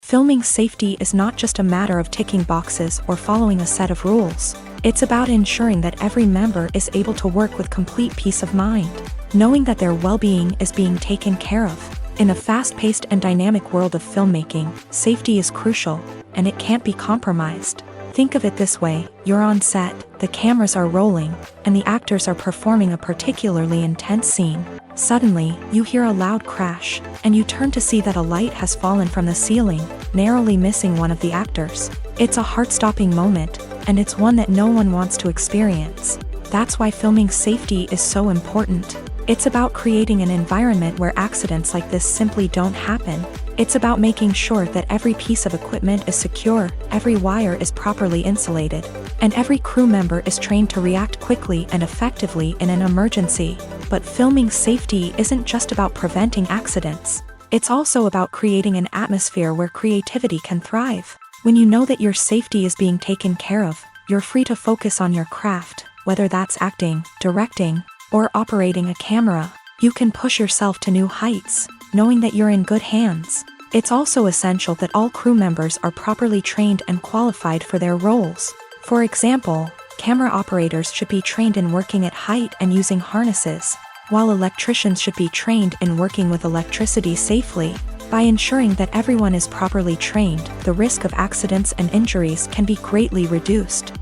Filming safety is not just a matter of ticking boxes or following a set of rules. It's about ensuring that every member is able to work with complete peace of mind, knowing that their well-being is being taken care of. In a fast-paced and dynamic world of filmmaking, safety is crucial, and it can't be compromised. Think of it this way: you're on set, the cameras are rolling, and the actors are performing a particularly intense scene. Suddenly, you hear a loud crash, and you turn to see that a light has fallen from the ceiling, narrowly missing one of the actors. It's a heart-stopping moment, and it's one that no one wants to experience. That's why filming safety is so important. It's about creating an environment where accidents like this simply don't happen. It's about making sure that every piece of equipment is secure, every wire is properly insulated, and every crew member is trained to react quickly and effectively in an emergency. But filming safety isn't just about preventing accidents. It's also about creating an atmosphere where creativity can thrive. When you know that your safety is being taken care of, you're free to focus on your craft, whether that's acting, directing, or operating a camera. You can push yourself to new heights, knowing that you're in good hands. It's also essential that all crew members are properly trained and qualified for their roles. For example, camera operators should be trained in working at height and using harnesses, while electricians should be trained in working with electricity safely. By ensuring that everyone is properly trained, the risk of accidents and injuries can be greatly reduced.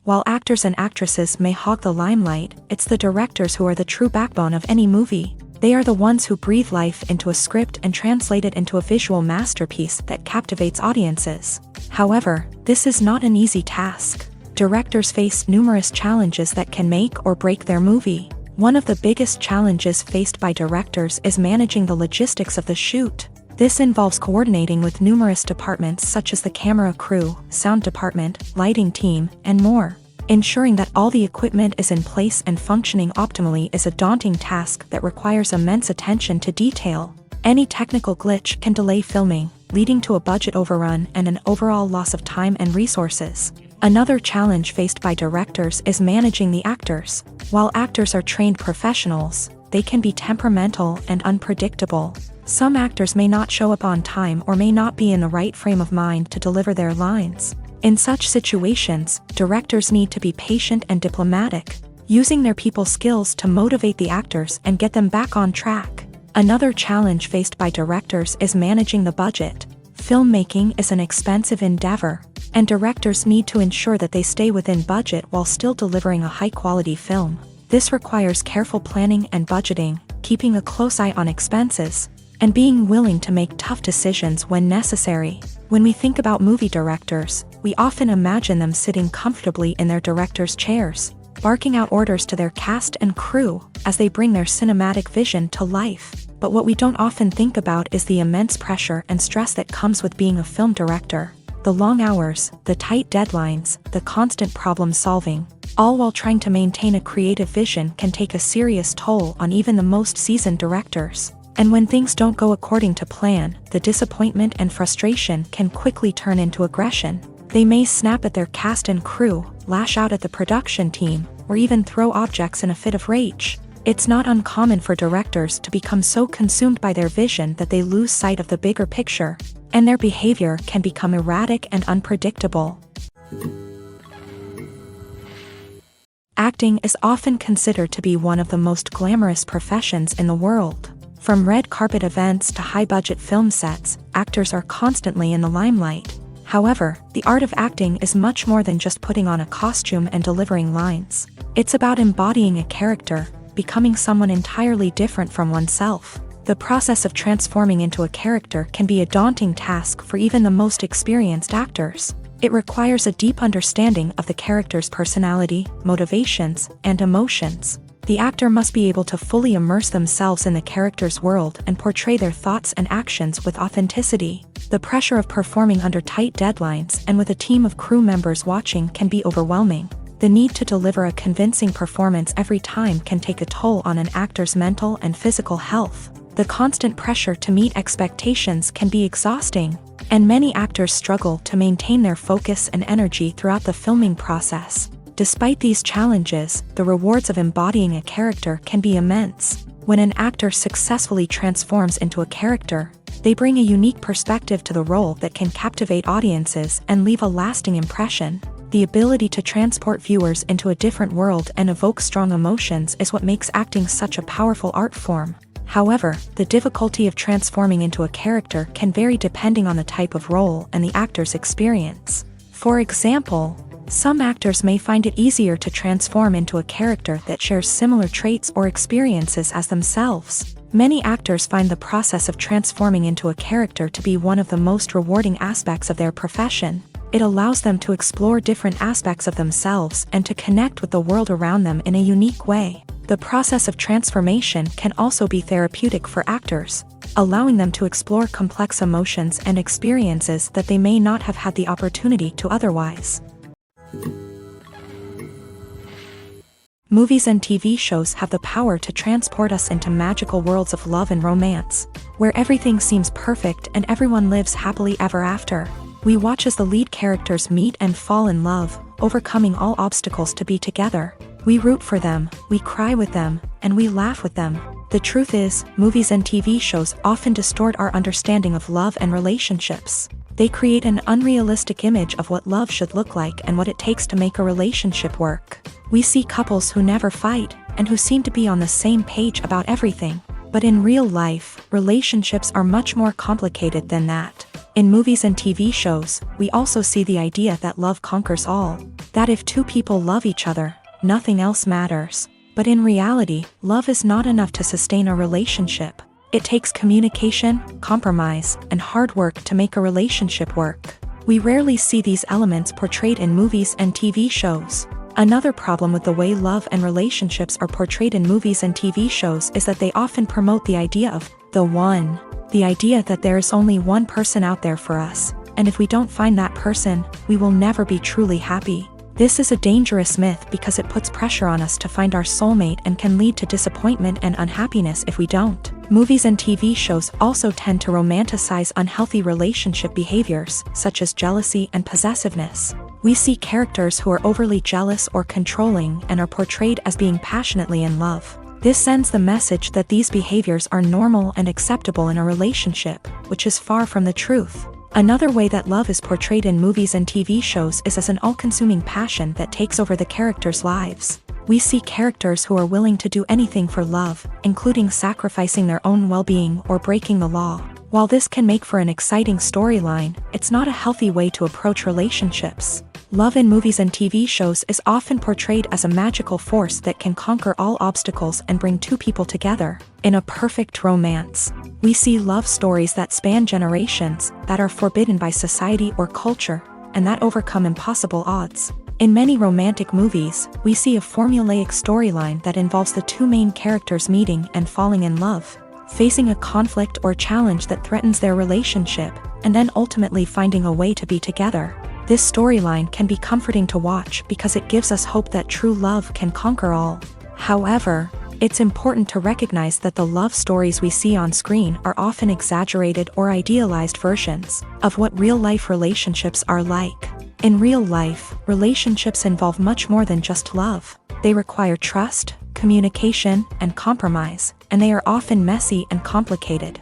While actors and actresses may hog the limelight, it's the directors who are the true backbone of any movie. They are the ones who breathe life into a script and translate it into a visual masterpiece that captivates audiences. However, this is not an easy task. Directors face numerous challenges that can make or break their movie. One of the biggest challenges faced by directors is managing the logistics of the shoot. This involves coordinating with numerous departments such as the camera crew, sound department, lighting team, and more. Ensuring that all the equipment is in place and functioning optimally is a daunting task that requires immense attention to detail. Any technical glitch can delay filming, leading to a budget overrun and an overall loss of time and resources. Another challenge faced by directors is managing the actors. While actors are trained professionals, they can be temperamental and unpredictable. Some actors may not show up on time or may not be in the right frame of mind to deliver their lines. In such situations, directors need to be patient and diplomatic, using their people skills to motivate the actors and get them back on track. Another challenge faced by directors is managing the budget. Filmmaking is an expensive endeavor, and directors need to ensure that they stay within budget while still delivering a high-quality film. This requires careful planning and budgeting, keeping a close eye on expenses, and being willing to make tough decisions when necessary. When we think about movie directors, we often imagine them sitting comfortably in their director's chairs, barking out orders to their cast and crew as they bring their cinematic vision to life. But what we don't often think about is the immense pressure and stress that comes with being a film director. The long hours, the tight deadlines, the constant problem solving, all while trying to maintain a creative vision can take a serious toll on even the most seasoned directors. And when things don't go according to plan, the disappointment and frustration can quickly turn into aggression. They may snap at their cast and crew, lash out at the production team, or even throw objects in a fit of rage. It's not uncommon for directors to become so consumed by their vision that they lose sight of the bigger picture, and their behavior can become erratic and unpredictable. Acting is often considered to be one of the most glamorous professions in the world. From red carpet events to high-budget film sets, actors are constantly in the limelight. However, the art of acting is much more than just putting on a costume and delivering lines. It's about embodying a character, becoming someone entirely different from oneself. The process of transforming into a character can be a daunting task for even the most experienced actors. It requires a deep understanding of the character's personality, motivations, and emotions. The actor must be able to fully immerse themselves in the character's world and portray their thoughts and actions with authenticity. The pressure of performing under tight deadlines and with a team of crew members watching can be overwhelming. The need to deliver a convincing performance every time can take a toll on an actor's mental and physical health. The constant pressure to meet expectations can be exhausting, and many actors struggle to maintain their focus and energy throughout the filming process. Despite these challenges, the rewards of embodying a character can be immense. When an actor successfully transforms into a character, they bring a unique perspective to the role that can captivate audiences and leave a lasting impression. The ability to transport viewers into a different world and evoke strong emotions is what makes acting such a powerful art form. However, the difficulty of transforming into a character can vary depending on the type of role and the actor's experience. For example, some actors may find it easier to transform into a character that shares similar traits or experiences as themselves. Many actors find the process of transforming into a character to be one of the most rewarding aspects of their profession. It allows them to explore different aspects of themselves and to connect with the world around them in a unique way. The process of transformation can also be therapeutic for actors, allowing them to explore complex emotions and experiences that they may not have had the opportunity to otherwise. Movies and TV shows have the power to transport us into magical worlds of love and romance, where everything seems perfect and everyone lives happily ever after. We watch as the lead characters meet and fall in love, overcoming all obstacles to be together. We root for them, we cry with them, and we laugh with them. The truth is, movies and TV shows often distort our understanding of love and relationships. They create an unrealistic image of what love should look like and what it takes to make a relationship work. We see couples who never fight, and who seem to be on the same page about everything. But in real life, relationships are much more complicated than that. In movies and TV shows, we also see the idea that love conquers all. That if two people love each other, nothing else matters. But in reality, love is not enough to sustain a relationship. It takes communication, compromise, and hard work to make a relationship work. We rarely see these elements portrayed in movies and TV shows. Another problem with the way love and relationships are portrayed in movies and TV shows is that they often promote the idea of the one. The idea that there is only one person out there for us, and if we don't find that person, we will never be truly happy. This is a dangerous myth because it puts pressure on us to find our soulmate and can lead to disappointment and unhappiness if we don't. Movies and TV shows also tend to romanticize unhealthy relationship behaviors, such as jealousy and possessiveness. We see characters who are overly jealous or controlling and are portrayed as being passionately in love. This sends the message that these behaviors are normal and acceptable in a relationship, which is far from the truth. Another way that love is portrayed in movies and TV shows is as an all-consuming passion that takes over the characters' lives. We see characters who are willing to do anything for love, including sacrificing their own well-being or breaking the law. While this can make for an exciting storyline, it's not a healthy way to approach relationships. Love in movies and TV shows is often portrayed as a magical force that can conquer all obstacles and bring two people together in a perfect romance. We see love stories that span generations, that are forbidden by society or culture, and that overcome impossible odds. In many romantic movies, we see a formulaic storyline that involves the two main characters meeting and falling in love, facing a conflict or challenge that threatens their relationship, and then ultimately finding a way to be together. This storyline can be comforting to watch because it gives us hope that true love can conquer all. However, it's important to recognize that the love stories we see on screen are often exaggerated or idealized versions of what real-life relationships are like. In real life, relationships involve much more than just love. They require trust, communication, and compromise, and they are often messy and complicated.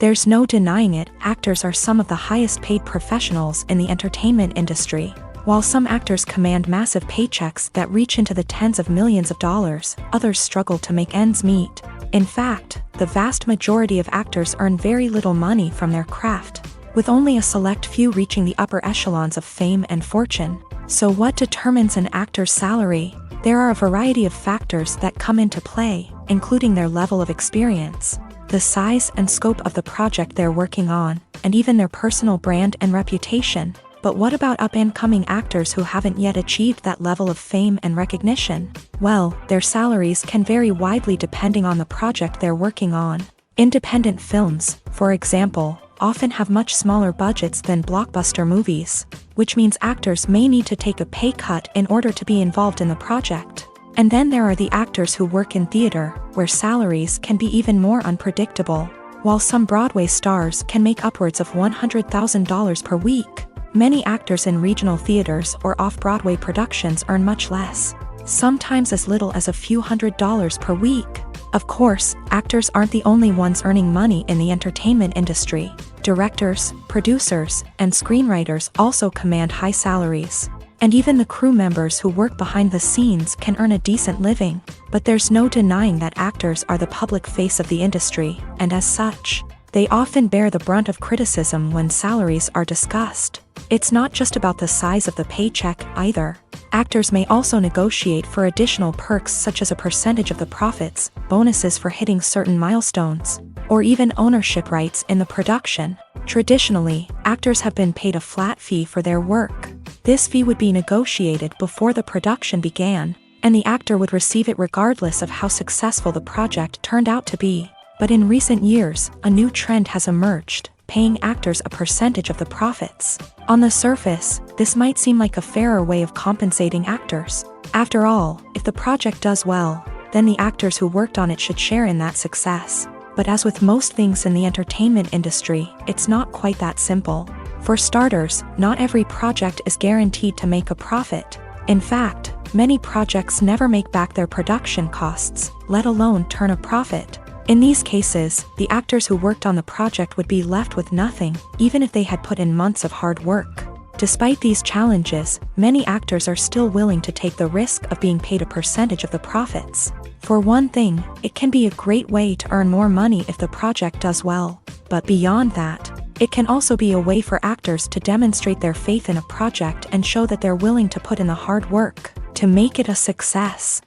There's no denying it, actors are some of the highest-paid professionals in the entertainment industry. While some actors command massive paychecks that reach into the tens of millions of dollars, others struggle to make ends meet. In fact, the vast majority of actors earn very little money from their craft, with only a select few reaching the upper echelons of fame and fortune. So what determines an actor's salary? There are a variety of factors that come into play, including their level of experience, the size and scope of the project they're working on, and even their personal brand and reputation. But what about up-and-coming actors who haven't yet achieved that level of fame and recognition? Well, their salaries can vary widely depending on the project they're working on. Independent films, for example, often have much smaller budgets than blockbuster movies, which means actors may need to take a pay cut in order to be involved in the project. And then there are the actors who work in theater, where salaries can be even more unpredictable. While some Broadway stars can make upwards of $100,000 per week, many actors in regional theaters or off-Broadway productions earn much less, sometimes as little as a few $100s per week. Of course, actors aren't the only ones earning money in the entertainment industry. Directors, producers, and screenwriters also command high salaries. And even the crew members who work behind the scenes can earn a decent living. But there's no denying that actors are the public face of the industry, and as such, they often bear the brunt of criticism when salaries are discussed. It's not just about the size of the paycheck either. Actors may also negotiate for additional perks such as a percentage of the profits, bonuses for hitting certain milestones, or even ownership rights in the production. Traditionally, actors have been paid a flat fee for their work. This fee would be negotiated before the production began, and the actor would receive it regardless of how successful the project turned out to be. But in recent years, a new trend has emerged, paying actors a percentage of the profits. On the surface, this might seem like a fairer way of compensating actors. After all, if the project does well, then the actors who worked on it should share in that success. But as with most things in the entertainment industry, it's not quite that simple. For starters, not every project is guaranteed to make a profit. In fact, many projects never make back their production costs, let alone turn a profit. In these cases, the actors who worked on the project would be left with nothing, even if they had put in months of hard work. Despite these challenges, many actors are still willing to take the risk of being paid a percentage of the profits. For one thing, it can be a great way to earn more money if the project does well. But beyond that, it can also be a way for actors to demonstrate their faith in a project and show that they're willing to put in the hard work to make it a success.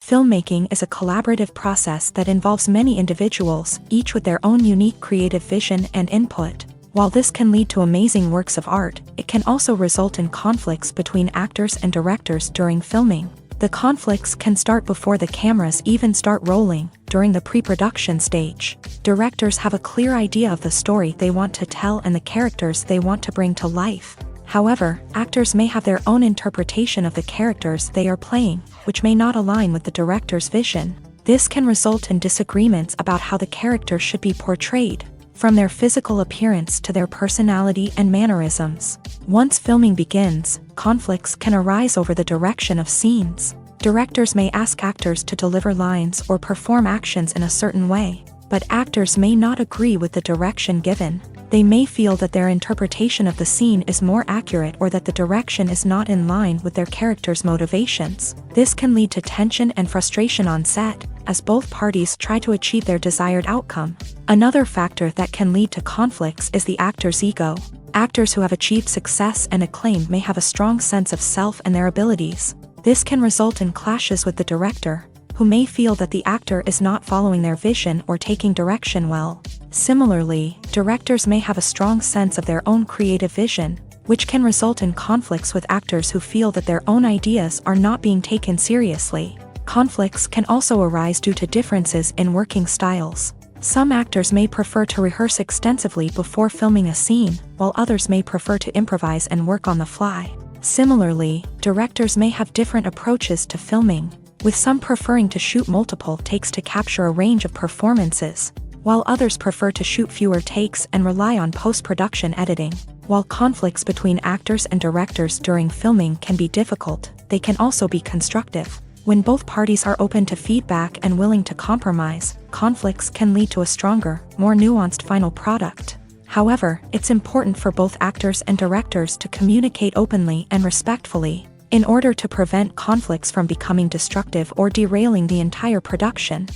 Filmmaking is a collaborative process that involves many individuals, each with their own unique creative vision and input. While this can lead to amazing works of art, it can also result in conflicts between actors and directors during filming. The conflicts can start before the cameras even start rolling, during the pre-production stage. Directors have a clear idea of the story they want to tell and the characters they want to bring to life. However, actors may have their own interpretation of the characters they are playing, which may not align with the director's vision. This can result in disagreements about how the character should be portrayed, from their physical appearance to their personality and mannerisms. Once filming begins, conflicts can arise over the direction of scenes. Directors may ask actors to deliver lines or perform actions in a certain way, but actors may not agree with the direction given. They may feel that their interpretation of the scene is more accurate or that the direction is not in line with their character's motivations. This can lead to tension and frustration on set, as both parties try to achieve their desired outcome. Another factor that can lead to conflicts is the actor's ego. Actors who have achieved success and acclaim may have a strong sense of self and their abilities. This can result in clashes with the director, who may feel that the actor is not following their vision or taking direction well. Similarly, directors may have a strong sense of their own creative vision, which can result in conflicts with actors who feel that their own ideas are not being taken seriously. Conflicts can also arise due to differences in working styles. Some actors may prefer to rehearse extensively before filming a scene, while others may prefer to improvise and work on the fly. Similarly, directors may have different approaches to filming, with some preferring to shoot multiple takes to capture a range of performances, while others prefer to shoot fewer takes and rely on post-production editing. While conflicts between actors and directors during filming can be difficult, they can also be constructive. When both parties are open to feedback and willing to compromise, conflicts can lead to a stronger, more nuanced final product. However, it's important for both actors and directors to communicate openly and respectfully, in order to prevent conflicts from becoming destructive or derailing the entire production.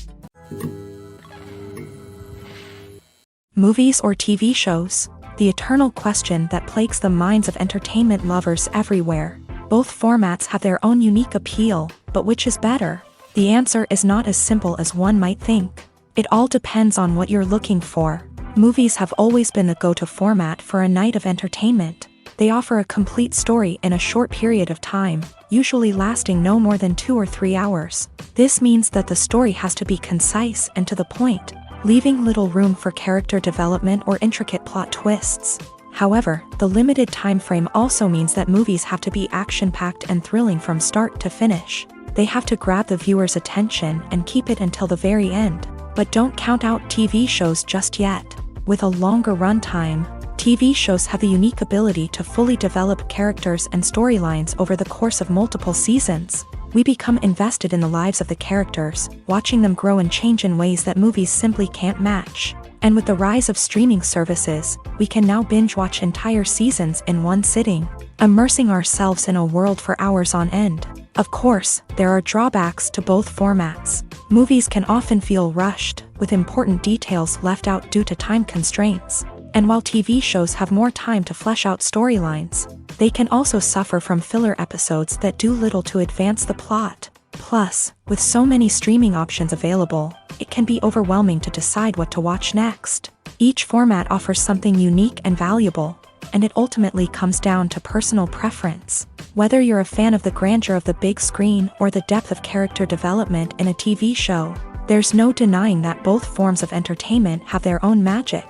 Movies or TV shows. the eternal question that plagues the minds of entertainment lovers everywhere. Both formats have their own unique appeal, but which is better? The answer is not as simple as one might think. It all depends on what you're looking for. Movies have always been the go-to format for a night of entertainment. They offer a complete story in a short period of time, usually lasting no more than 2 or 3 hours. This means that the story has to be concise and to the point, leaving little room for character development or intricate plot twists. However, the limited time frame also means that movies have to be action-packed and thrilling from start to finish. They have to grab the viewer's attention and keep it until the very end. But don't count out TV shows just yet. With a longer runtime, TV shows have the unique ability to fully develop characters and storylines over the course of multiple seasons. We become invested in the lives of the characters, watching them grow and change in ways that movies simply can't match. And with the rise of streaming services, we can now binge-watch entire seasons in one sitting, immersing ourselves in a world for hours on end. Of course, there are drawbacks to both formats. Movies can often feel rushed, with important details left out due to time constraints. And while TV shows have more time to flesh out storylines, they can also suffer from filler episodes that do little to advance the plot. Plus, with so many streaming options available, it can be overwhelming to decide what to watch next. Each format offers something unique and valuable, and it ultimately comes down to personal preference. Whether you're a fan of the grandeur of the big screen or the depth of character development in a TV show, there's no denying that both forms of entertainment have their own magic.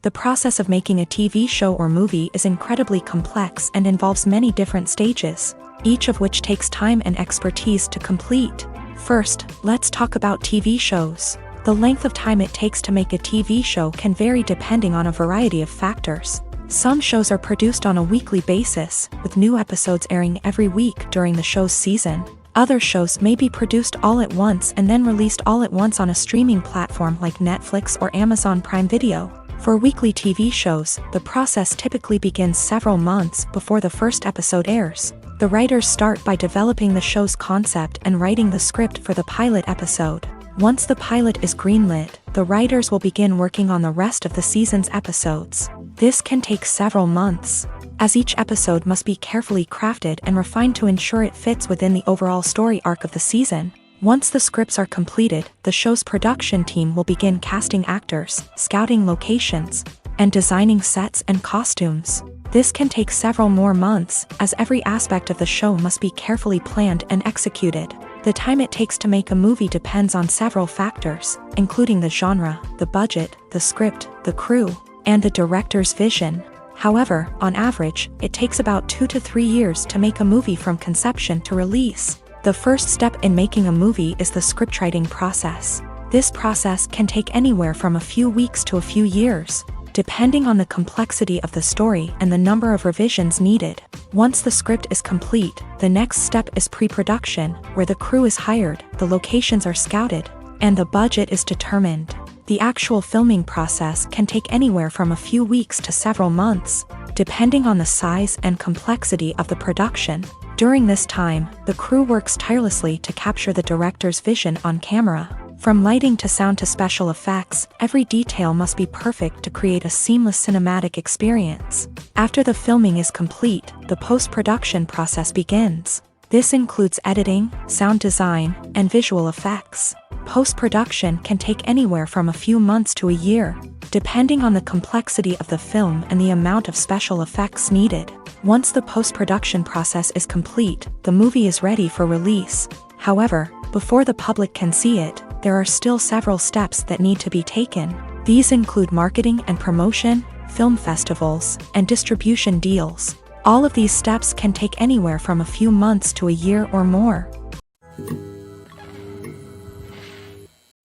The process of making a TV show or movie is incredibly complex and involves many different stages, each of which takes time and expertise to complete. First, let's talk about TV shows. The length of time it takes to make a TV show can vary depending on a variety of factors. Some shows are produced on a weekly basis, with new episodes airing every week during the show's season. Other shows may be produced all at once and then released all at once on a streaming platform like Netflix or Amazon Prime Video. For weekly TV shows, the process typically begins several months before the first episode airs. The writers start by developing the show's concept and writing the script for the pilot episode. Once the pilot is greenlit, the writers will begin working on the rest of the season's episodes. This can take several months, as each episode must be carefully crafted and refined to ensure it fits within the overall story arc of the season. Once the scripts are completed, the show's production team will begin casting actors, scouting locations, and designing sets and costumes. This can take several more months, as every aspect of the show must be carefully planned and executed. The time it takes to make a movie depends on several factors, including the genre, the budget, the script, the crew, and the director's vision. However, on average, it takes about 2 to 3 years to make a movie from conception to release. The first step in making a movie is the scriptwriting process. This process can take anywhere from a few weeks to a few years, depending on the complexity of the story and the number of revisions needed. Once the script is complete, the next step is pre-production, where the crew is hired, the locations are scouted, and the budget is determined. The actual filming process can take anywhere from a few weeks to several months, depending on the size and complexity of the production. During this time, the crew works tirelessly to capture the director's vision on camera. From lighting to sound to special effects, every detail must be perfect to create a seamless cinematic experience. After the filming is complete, the post-production process begins. This includes editing, sound design, and visual effects. Post-production can take anywhere from a few months to a year, depending on the complexity of the film and the amount of special effects needed. Once the post-production process is complete, the movie is ready for release. However, before the public can see it, there are still several steps that need to be taken. These include marketing and promotion, film festivals, and distribution deals. All of these steps can take anywhere from a few months to a year or more.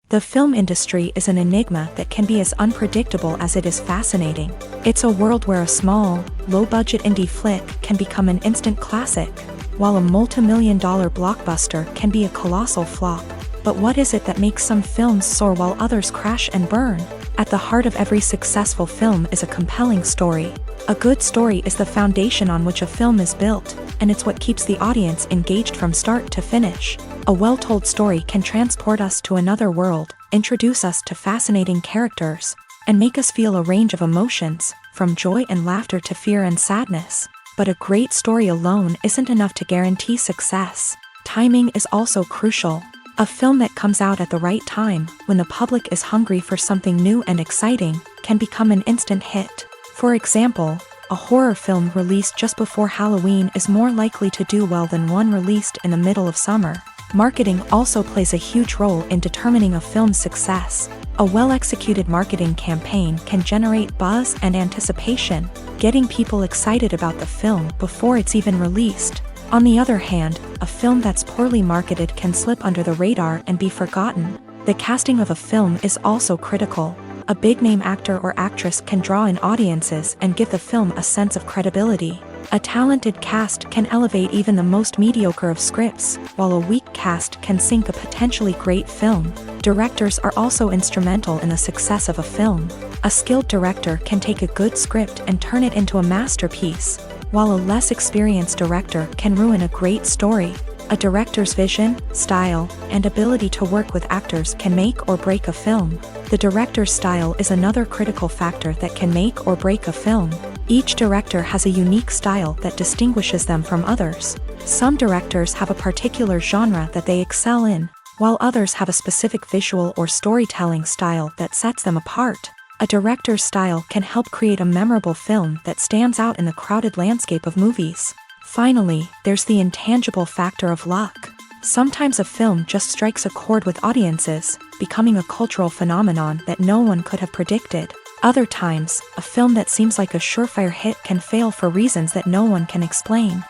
The film industry is an enigma that can be as unpredictable as it is fascinating. It's a world where a small, low-budget indie flick can become an instant classic, while a multi-million-dollar blockbuster can be a colossal flop. But what is it that makes some films soar while others crash and burn? At the heart of every successful film is a compelling story. A good story is the foundation on which a film is built, and it's what keeps the audience engaged from start to finish. A well-told story can transport us to another world, introduce us to fascinating characters, and make us feel a range of emotions, from joy and laughter to fear and sadness. But a great story alone isn't enough to guarantee success. Timing is also crucial. A film that comes out at the right time, when the public is hungry for something new and exciting, can become an instant hit. For example, a horror film released just before Halloween is more likely to do well than one released in the middle of summer. Marketing also plays a huge role in determining a film's success. A well-executed marketing campaign can generate buzz and anticipation, getting people excited about the film before it's even released. On the other hand, a film that's poorly marketed can slip under the radar and be forgotten. The casting of a film is also critical. A big-name actor or actress can draw in audiences and give the film a sense of credibility. A talented cast can elevate even the most mediocre of scripts, while a weak cast can sink a potentially great film. Directors are also instrumental in the success of a film. A skilled director can take a good script and turn it into a masterpiece, while a less experienced director can ruin a great story. A director's vision, style, and ability to work with actors can make or break a film. The director's style is another critical factor that can make or break a film. Each director has a unique style that distinguishes them from others. Some directors have a particular genre that they excel in, while others have a specific visual or storytelling style that sets them apart. A director's style can help create a memorable film that stands out in the crowded landscape of movies. Finally, there's the intangible factor of luck. Sometimes a film just strikes a chord with audiences, becoming a cultural phenomenon that no one could have predicted. Other times, a film that seems like a surefire hit can fail for reasons that no one can explain.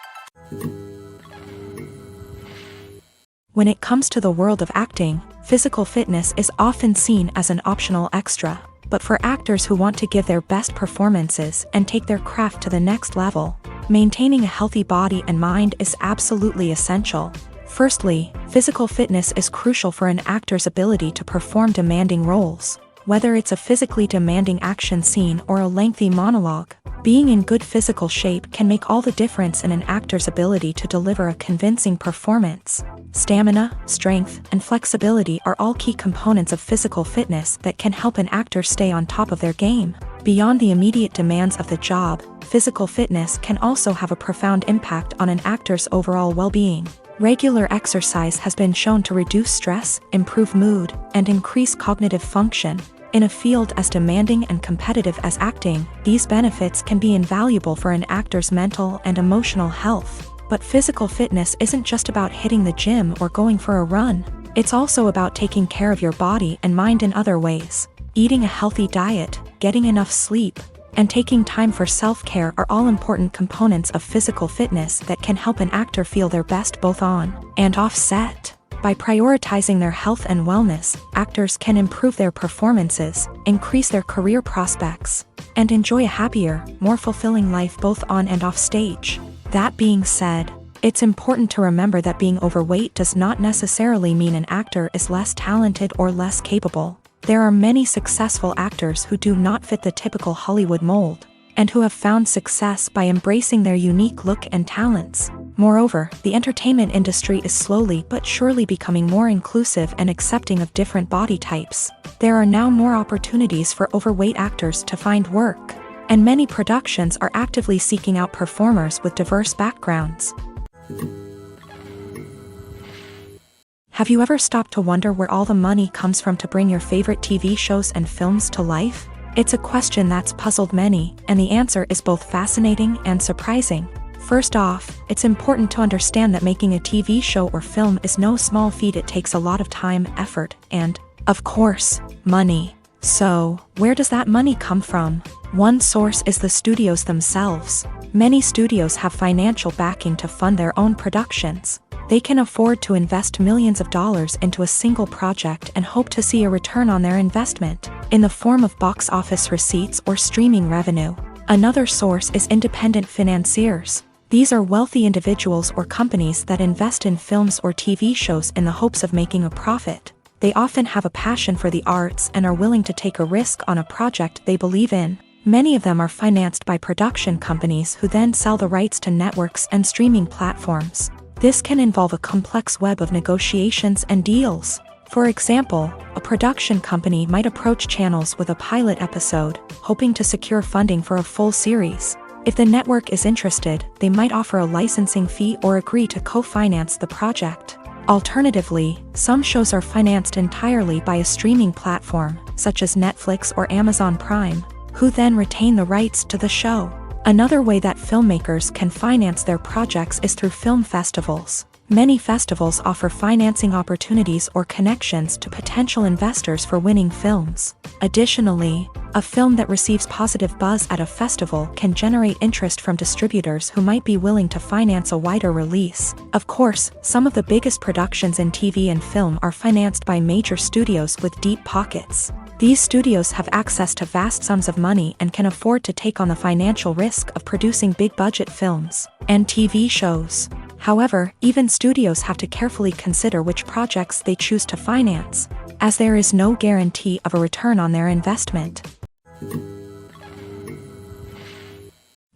When it comes to the world of acting, physical fitness is often seen as an optional extra. But for actors who want to give their best performances and take their craft to the next level, maintaining a healthy body and mind is absolutely essential. Firstly, physical fitness is crucial for an actor's ability to perform demanding roles. Whether it's a physically demanding action scene or a lengthy monologue, being in good physical shape can make all the difference in an actor's ability to deliver a convincing performance. Stamina, strength, and flexibility are all key components of physical fitness that can help an actor stay on top of their game. Beyond the immediate demands of the job, physical fitness can also have a profound impact on an actor's overall well-being. Regular exercise has been shown to reduce stress, improve mood, and increase cognitive function. In a field as demanding and competitive as acting, these benefits can be invaluable for an actor's mental and emotional health. But physical fitness isn't just about hitting the gym or going for a run. It's also about taking care of your body and mind in other ways. Eating a healthy diet, getting enough sleep, and taking time for self-care are all important components of physical fitness that can help an actor feel their best both on and off set. By prioritizing their health and wellness, actors can improve their performances, increase their career prospects, and enjoy a happier, more fulfilling life both on and off stage. That being said, it's important to remember that being overweight does not necessarily mean an actor is less talented or less capable. There are many successful actors who do not fit the typical Hollywood mold, and who have found success by embracing their unique look and talents. Moreover, the entertainment industry is slowly but surely becoming more inclusive and accepting of different body types. There are now more opportunities for overweight actors to find work, and many productions are actively seeking out performers with diverse backgrounds. Have you ever stopped to wonder where all the money comes from to bring your favorite TV shows and films to life? It's a question that's puzzled many, and the answer is both fascinating and surprising. First off, it's important to understand that making a TV show or film is no small feat. It takes a lot of time, effort, and, of course, money. So, where does that money come from? One source is the studios themselves. Many studios have financial backing to fund their own productions. They can afford to invest millions of dollars into a single project and hope to see a return on their investment, in the form of box office receipts or streaming revenue. Another source is independent financiers. These are wealthy individuals or companies that invest in films or TV shows in the hopes of making a profit. They often have a passion for the arts and are willing to take a risk on a project they believe in. Many of them are financed by production companies who then sell the rights to networks and streaming platforms. This can involve a complex web of negotiations and deals. For example, a production company might approach channels with a pilot episode, hoping to secure funding for a full series. If the network is interested, they might offer a licensing fee or agree to co-finance the project. Alternatively, some shows are financed entirely by a streaming platform, such as Netflix or Amazon Prime, who then retain the rights to the show. Another way that filmmakers can finance their projects is through film festivals. Many festivals offer financing opportunities or connections to potential investors for winning films. Additionally, a film that receives positive buzz at a festival can generate interest from distributors who might be willing to finance a wider release. Of course, some of the biggest productions in TV and film are financed by major studios with deep pockets. These studios have access to vast sums of money and can afford to take on the financial risk of producing big-budget films and TV shows. However, even studios have to carefully consider which projects they choose to finance, as there is no guarantee of a return on their investment.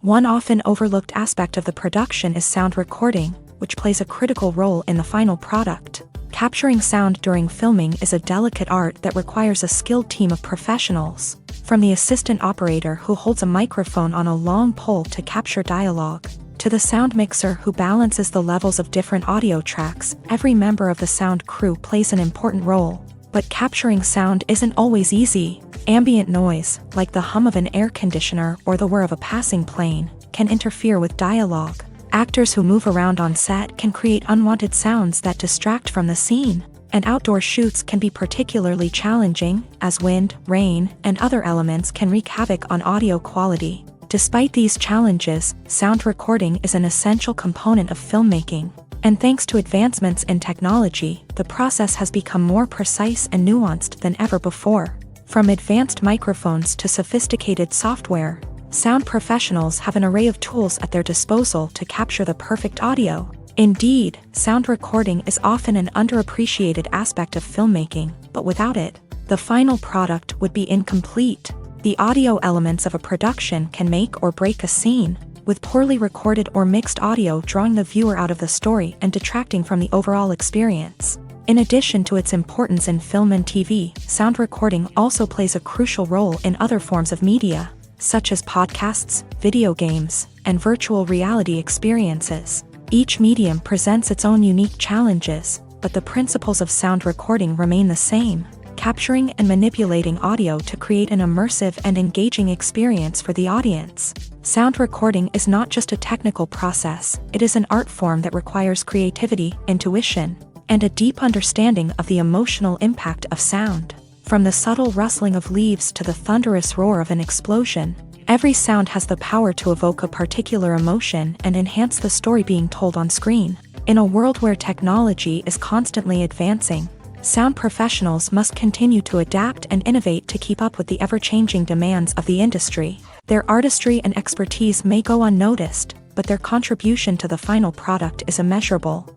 One often overlooked aspect of the production is sound recording, which plays a critical role in the final product. Capturing sound during filming is a delicate art that requires a skilled team of professionals, from the assistant operator who holds a microphone on a long pole to capture dialogue, to the sound mixer who balances the levels of different audio tracks. Every member of the sound crew plays an important role. But capturing sound isn't always easy. Ambient noise, like the hum of an air conditioner or the whir of a passing plane, can interfere with dialogue. Actors who move around on set can create unwanted sounds that distract from the scene. And outdoor shoots can be particularly challenging, as wind, rain, and other elements can wreak havoc on audio quality. Despite these challenges, sound recording is an essential component of filmmaking. And thanks to advancements in technology, the process has become more precise and nuanced than ever before. From advanced microphones to sophisticated software, sound professionals have an array of tools at their disposal to capture the perfect audio. Indeed, sound recording is often an underappreciated aspect of filmmaking, but without it, the final product would be incomplete. The audio elements of a production can make or break a scene, with poorly recorded or mixed audio drawing the viewer out of the story and detracting from the overall experience. In addition to its importance in film and TV, sound recording also plays a crucial role in other forms of media, such as podcasts, video games, and virtual reality experiences. Each medium presents its own unique challenges, but the principles of sound recording remain the same: capturing and manipulating audio to create an immersive and engaging experience for the audience. Sound recording is not just a technical process, it is an art form that requires creativity, intuition, and a deep understanding of the emotional impact of sound. From the subtle rustling of leaves to the thunderous roar of an explosion, every sound has the power to evoke a particular emotion and enhance the story being told on screen. In a world where technology is constantly advancing, sound professionals must continue to adapt and innovate to keep up with the ever-changing demands of the industry. Their artistry and expertise may go unnoticed, but their contribution to the final product is immeasurable.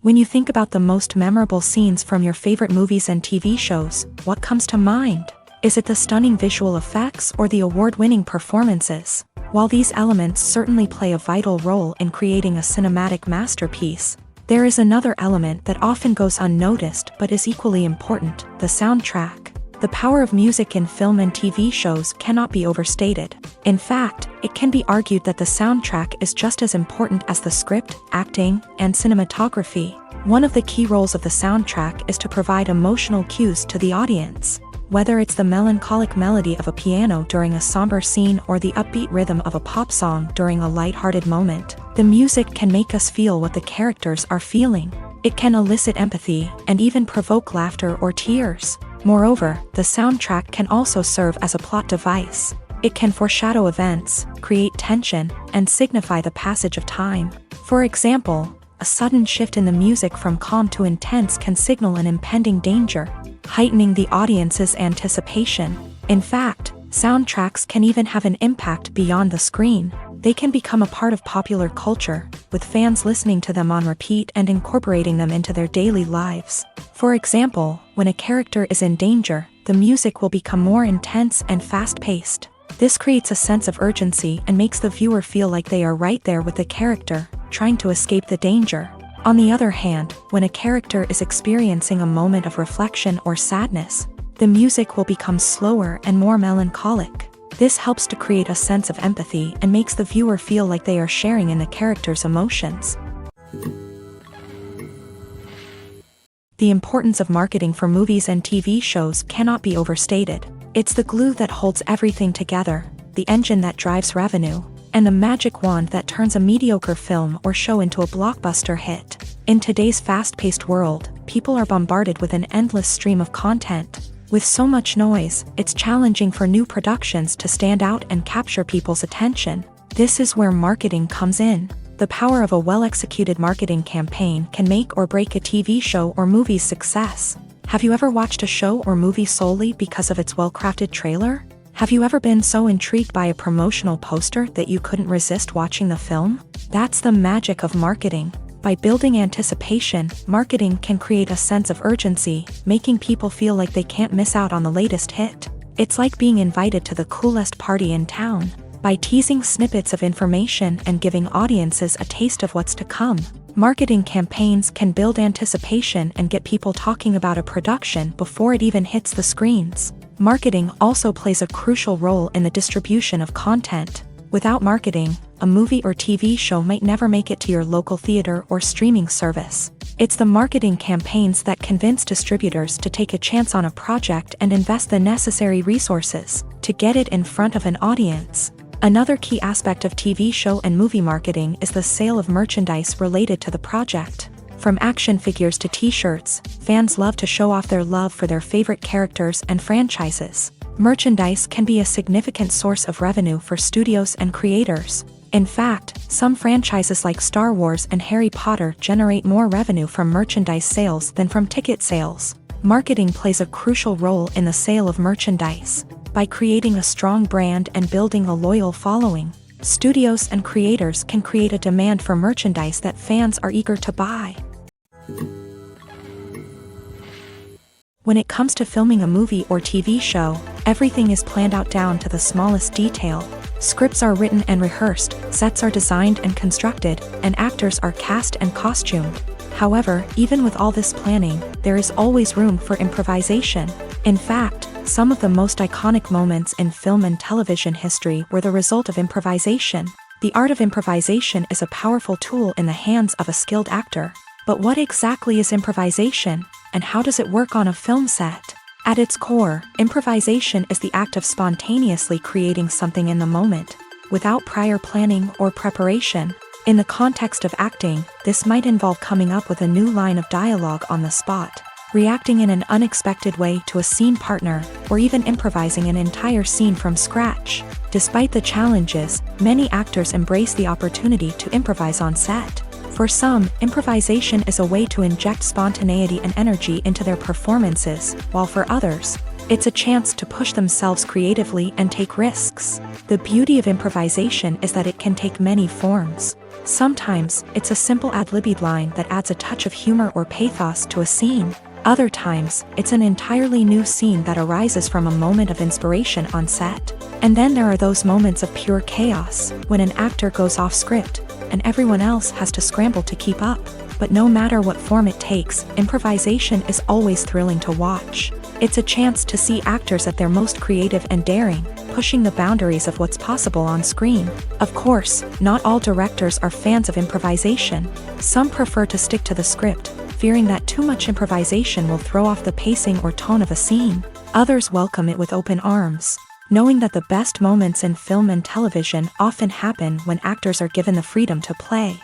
When you think about the most memorable scenes from your favorite movies and TV shows, what comes to mind? Is it the stunning visual effects or the award-winning performances? While these elements certainly play a vital role in creating a cinematic masterpiece, there is another element that often goes unnoticed but is equally important: the soundtrack. The power of music in film and TV shows cannot be overstated. In fact, it can be argued that the soundtrack is just as important as the script, acting, and cinematography. One of the key roles of the soundtrack is to provide emotional cues to the audience. Whether it's the melancholic melody of a piano during a somber scene or the upbeat rhythm of a pop song during a light-hearted moment, the music can make us feel what the characters are feeling. It can elicit empathy and even provoke laughter or tears. Moreover, the soundtrack can also serve as a plot device. It can foreshadow events, create tension, and signify the passage of time. For example, a sudden shift in the music from calm to intense can signal an impending danger, heightening the audience's anticipation. In fact, soundtracks can even have an impact beyond the screen. They can become a part of popular culture, with fans listening to them on repeat and incorporating them into their daily lives. For example, when a character is in danger, the music will become more intense and fast-paced, This creates a sense of urgency and makes the viewer feel like they are right there with the character, trying to escape the danger. On the other hand, when a character is experiencing a moment of reflection or sadness, the music will become slower and more melancholic. This helps to create a sense of empathy and makes the viewer feel like they are sharing in the character's emotions. The importance of marketing for movies and TV shows cannot be overstated. It's the glue that holds everything together, the engine that drives revenue, and the magic wand that turns a mediocre film or show into a blockbuster hit. In today's fast-paced world, people are bombarded with an endless stream of content. With so much noise, it's challenging for new productions to stand out and capture people's attention. This is where marketing comes in. The power of a well-executed marketing campaign can make or break a TV show or movie's success. Have you ever watched a show or movie solely because of its well-crafted trailer? Have you ever been so intrigued by a promotional poster that you couldn't resist watching the film? That's the magic of marketing. By building anticipation, marketing can create a sense of urgency, making people feel like they can't miss out on the latest hit. It's like being invited to the coolest party in town. By teasing snippets of information and giving audiences a taste of what's to come, marketing campaigns can build anticipation and get people talking about a production before it even hits the screens. Marketing also plays a crucial role in the distribution of content. Without marketing, a movie or TV show might never make it to your local theater or streaming service. It's the marketing campaigns that convince distributors to take a chance on a project and invest the necessary resources to get it in front of an audience. Another key aspect of TV show and movie marketing is the sale of merchandise related to the project. From action figures to t-shirts, fans love to show off their love for their favorite characters and franchises. Merchandise can be a significant source of revenue for studios and creators. In fact, some franchises like Star Wars and Harry Potter generate more revenue from merchandise sales than from ticket sales. Marketing plays a crucial role in the sale of merchandise. By creating a strong brand and building a loyal following, studios and creators can create a demand for merchandise that fans are eager to buy. When it comes to filming a movie or TV show, everything is planned out down to the smallest detail. Scripts are written and rehearsed, sets are designed and constructed, and actors are cast and costumed. However, even with all this planning, there is always room for improvisation. In fact, some of the most iconic moments in film and television history were the result of improvisation. The art of improvisation is a powerful tool in the hands of a skilled actor. But what exactly is improvisation, and how does it work on a film set? At its core, improvisation is the act of spontaneously creating something in the moment, without prior planning or preparation. In the context of acting, this might involve coming up with a new line of dialogue on the spot, reacting in an unexpected way to a scene partner, or even improvising an entire scene from scratch. Despite the challenges, many actors embrace the opportunity to improvise on set. For some, improvisation is a way to inject spontaneity and energy into their performances, while for others, it's a chance to push themselves creatively and take risks. The beauty of improvisation is that it can take many forms. Sometimes, it's a simple ad-libbed line that adds a touch of humor or pathos to a scene. Other times, it's an entirely new scene that arises from a moment of inspiration on set. And then there are those moments of pure chaos, when an actor goes off script, and everyone else has to scramble to keep up. But no matter what form it takes, improvisation is always thrilling to watch. It's a chance to see actors at their most creative and daring, pushing the boundaries of what's possible on screen. Of course, not all directors are fans of improvisation. Some prefer to stick to the script, fearing that too much improvisation will throw off the pacing or tone of a scene. Others welcome it with open arms, knowing that the best moments in film and television often happen when actors are given the freedom to play.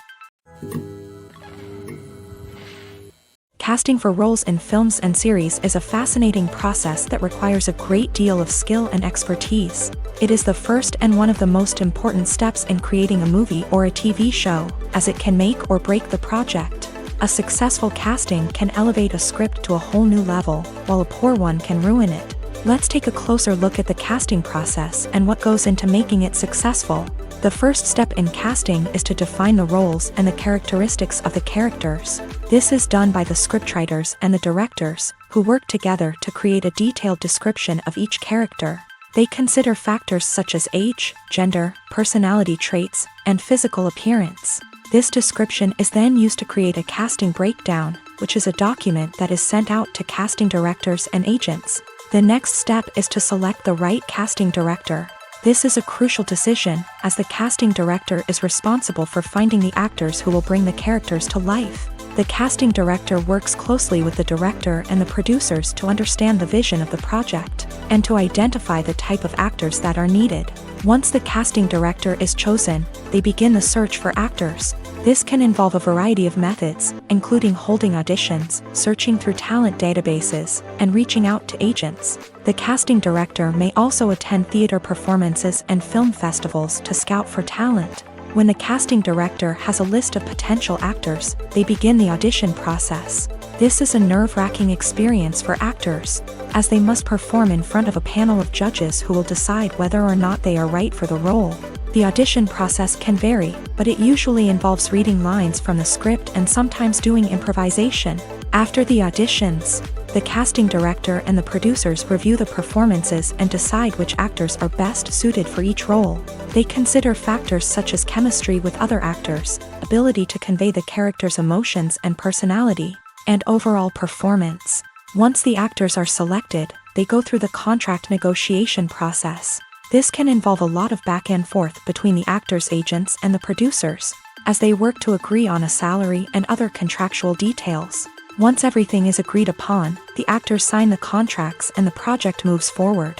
Casting for roles in films and series is a fascinating process that requires a great deal of skill and expertise. It is the first and one of the most important steps in creating a movie or a TV show, as it can make or break the project. A successful casting can elevate a script to a whole new level, while a poor one can ruin it. Let's take a closer look at the casting process and what goes into making it successful. The first step in casting is to define the roles and the characteristics of the characters. This is done by the scriptwriters and the directors, who work together to create a detailed description of each character. They consider factors such as age, gender, personality traits, and physical appearance. This description is then used to create a casting breakdown, which is a document that is sent out to casting directors and agents. The next step is to select the right casting director. This is a crucial decision, as the casting director is responsible for finding the actors who will bring the characters to life. The casting director works closely with the director and the producers to understand the vision of the project, and to identify the type of actors that are needed. Once the casting director is chosen, they begin the search for actors. This can involve a variety of methods, including holding auditions, searching through talent databases, and reaching out to agents. The casting director may also attend theater performances and film festivals to scout for talent. When the casting director has a list of potential actors, they begin the audition process. This is a nerve-wracking experience for actors, as they must perform in front of a panel of judges who will decide whether or not they are right for the role. The audition process can vary, but it usually involves reading lines from the script and sometimes doing improvisation. After the auditions, the casting director and the producers review the performances and decide which actors are best suited for each role. They consider factors such as chemistry with other actors, ability to convey the character's emotions and personality, and overall performance. Once the actors are selected, they go through the contract negotiation process. This can involve a lot of back and forth between the actors' agents and the producers, as they work to agree on a salary and other contractual details. Once everything is agreed upon, the actors sign the contracts and the project moves forward.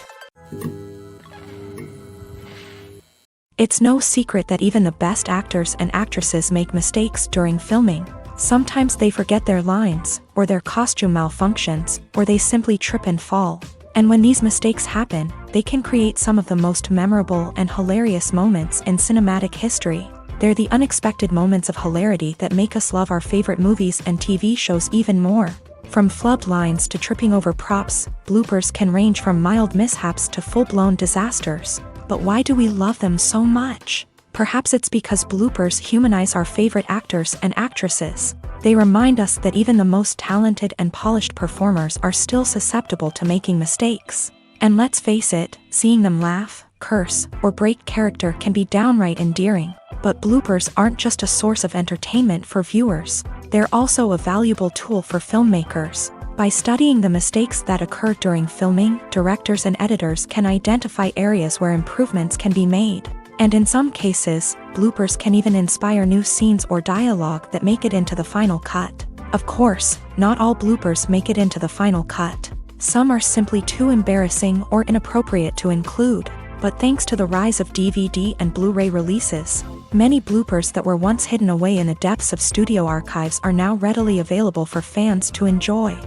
It's no secret that even the best actors and actresses make mistakes during filming. Sometimes they forget their lines, or their costume malfunctions, or they simply trip and fall. And when these mistakes happen, they can create some of the most memorable and hilarious moments in cinematic history. They're the unexpected moments of hilarity that make us love our favorite movies and TV shows even more. From flubbed lines to tripping over props, bloopers can range from mild mishaps to full-blown disasters. But why do we love them so much? Perhaps it's because bloopers humanize our favorite actors and actresses. They remind us that even the most talented and polished performers are still susceptible to making mistakes. And let's face it, seeing them laugh, curse, or break character can be downright endearing. But bloopers aren't just a source of entertainment for viewers. They're also a valuable tool for filmmakers. By studying the mistakes that occur during filming, directors and editors can identify areas where improvements can be made. And in some cases, bloopers can even inspire new scenes or dialogue that make it into the final cut. Of course, not all bloopers make it into the final cut. Some are simply too embarrassing or inappropriate to include. But thanks to the rise of DVD and Blu-ray releases, many bloopers that were once hidden away in the depths of studio archives are now readily available for fans to enjoy.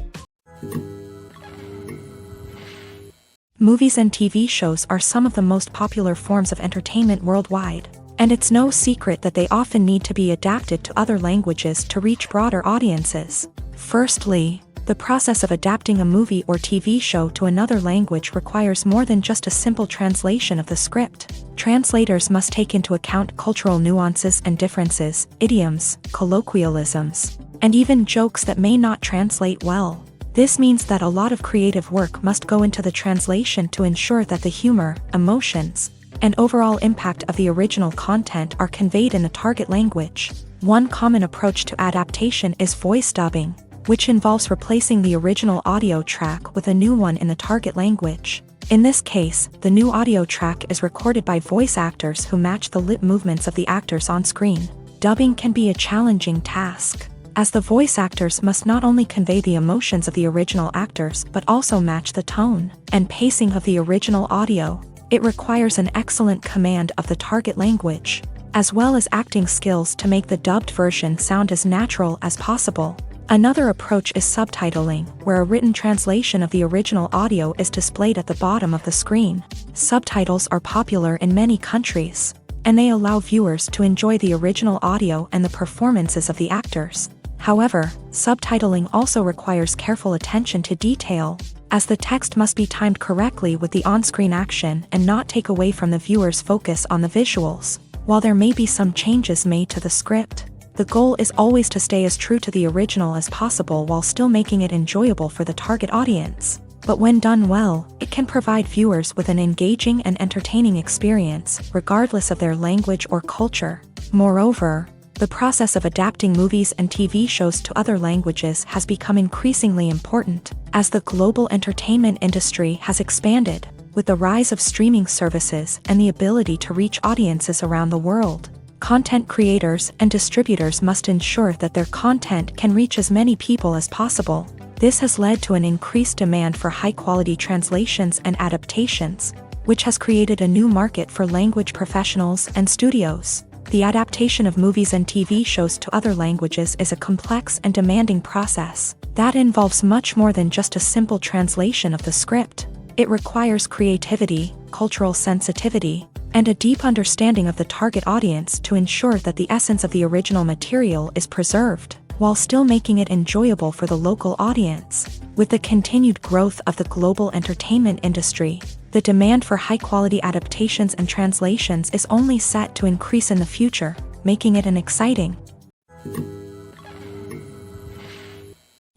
Movies and TV shows are some of the most popular forms of entertainment worldwide, and it's no secret that they often need to be adapted to other languages to reach broader audiences. Firstly, the process of adapting a movie or TV show to another language requires more than just a simple translation of the script. Translators must take into account cultural nuances and differences, idioms, colloquialisms, and even jokes that may not translate well. This means that a lot of creative work must go into the translation to ensure that the humor, emotions, and overall impact of the original content are conveyed in the target language. One common approach to adaptation is voice dubbing, which involves replacing the original audio track with a new one in the target language. In this case, the new audio track is recorded by voice actors who match the lip movements of the actors on screen. Dubbing can be a challenging task, as the voice actors must not only convey the emotions of the original actors but also match the tone and pacing of the original audio. It requires an excellent command of the target language, as well as acting skills to make the dubbed version sound as natural as possible. Another approach is subtitling, where a written translation of the original audio is displayed at the bottom of the screen. Subtitles are popular in many countries, and they allow viewers to enjoy the original audio and the performances of the actors. However, subtitling also requires careful attention to detail, as the text must be timed correctly with the on-screen action and not take away from the viewer's focus on the visuals. While there may be some changes made to the script, the goal is always to stay as true to the original as possible while still making it enjoyable for the target audience. but when done well, it can provide viewers with an engaging and entertaining experience, regardless of their language or culture. Moreover, the process of adapting movies and TV shows to other languages has become increasingly important, as the global entertainment industry has expanded, with the rise of streaming services and the ability to reach audiences around the world. Content creators and distributors must ensure that their content can reach as many people as possible. This has led to an increased demand for high-quality translations and adaptations, which has created a new market for language professionals and studios. The adaptation of movies and TV shows to other languages is a complex and demanding process that involves much more than just a simple translation of the script. It requires creativity, cultural sensitivity, and a deep understanding of the target audience to ensure that the essence of the original material is preserved, while still making it enjoyable for the local audience. With the continued growth of the global entertainment industry, the demand for high-quality adaptations and translations is only set to increase in the future, making it an exciting.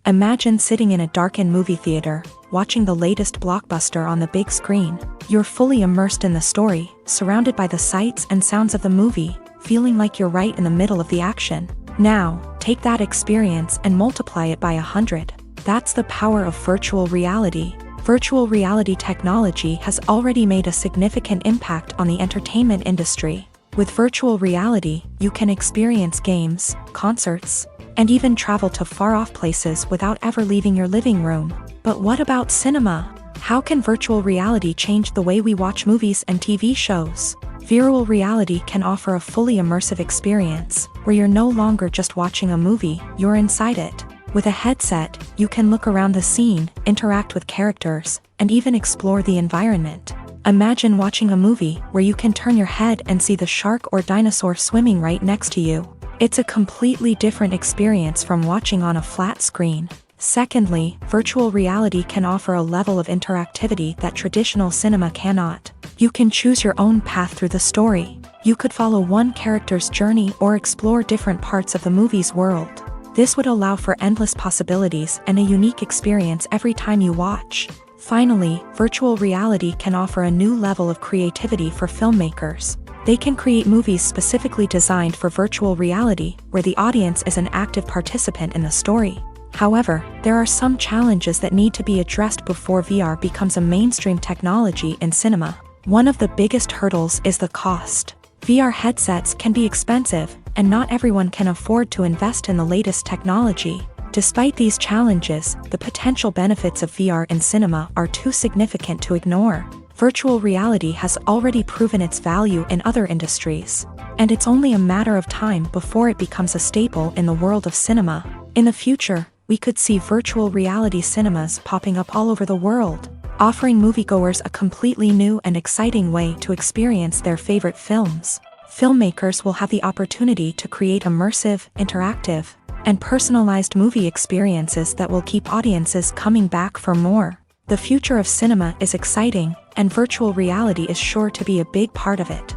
Imagine sitting in a darkened movie theater, watching the latest blockbuster on the big screen. You're fully immersed in the story, surrounded by the sights and sounds of the movie, feeling like you're right in the middle of the action. Now, take that experience and multiply it by 100. That's the power of virtual reality. Virtual reality technology has already made a significant impact on the entertainment industry. With virtual reality, you can experience games, concerts, and even travel to far-off places without ever leaving your living room. But what about cinema? How can virtual reality change the way we watch movies and TV shows? Virtual reality can offer a fully immersive experience, where you're no longer just watching a movie, you're inside it. With a headset, you can look around the scene, interact with characters, and even explore the environment. Imagine watching a movie where you can turn your head and see the shark or dinosaur swimming right next to you. It's a completely different experience from watching on a flat screen. Secondly, virtual reality can offer a level of interactivity that traditional cinema cannot. You can choose your own path through the story. You could follow one character's journey or explore different parts of the movie's world. This would allow for endless possibilities and a unique experience every time you watch. Finally, virtual reality can offer a new level of creativity for filmmakers. They can create movies specifically designed for virtual reality, where the audience is an active participant in the story. However, there are some challenges that need to be addressed before VR becomes a mainstream technology in cinema. One of the biggest hurdles is the cost. VR headsets can be expensive, and not everyone can afford to invest in the latest technology. Despite these challenges, the potential benefits of VR in cinema are too significant to ignore. Virtual reality has already proven its value in other industries, and it's only a matter of time before it becomes a staple in the world of cinema. In the future, we could see virtual reality cinemas popping up all over the world, offering moviegoers a completely new and exciting way to experience their favorite films. Filmmakers will have the opportunity to create immersive, interactive, and personalized movie experiences that will keep audiences coming back for more. The future of cinema is exciting, and virtual reality is sure to be a big part of it.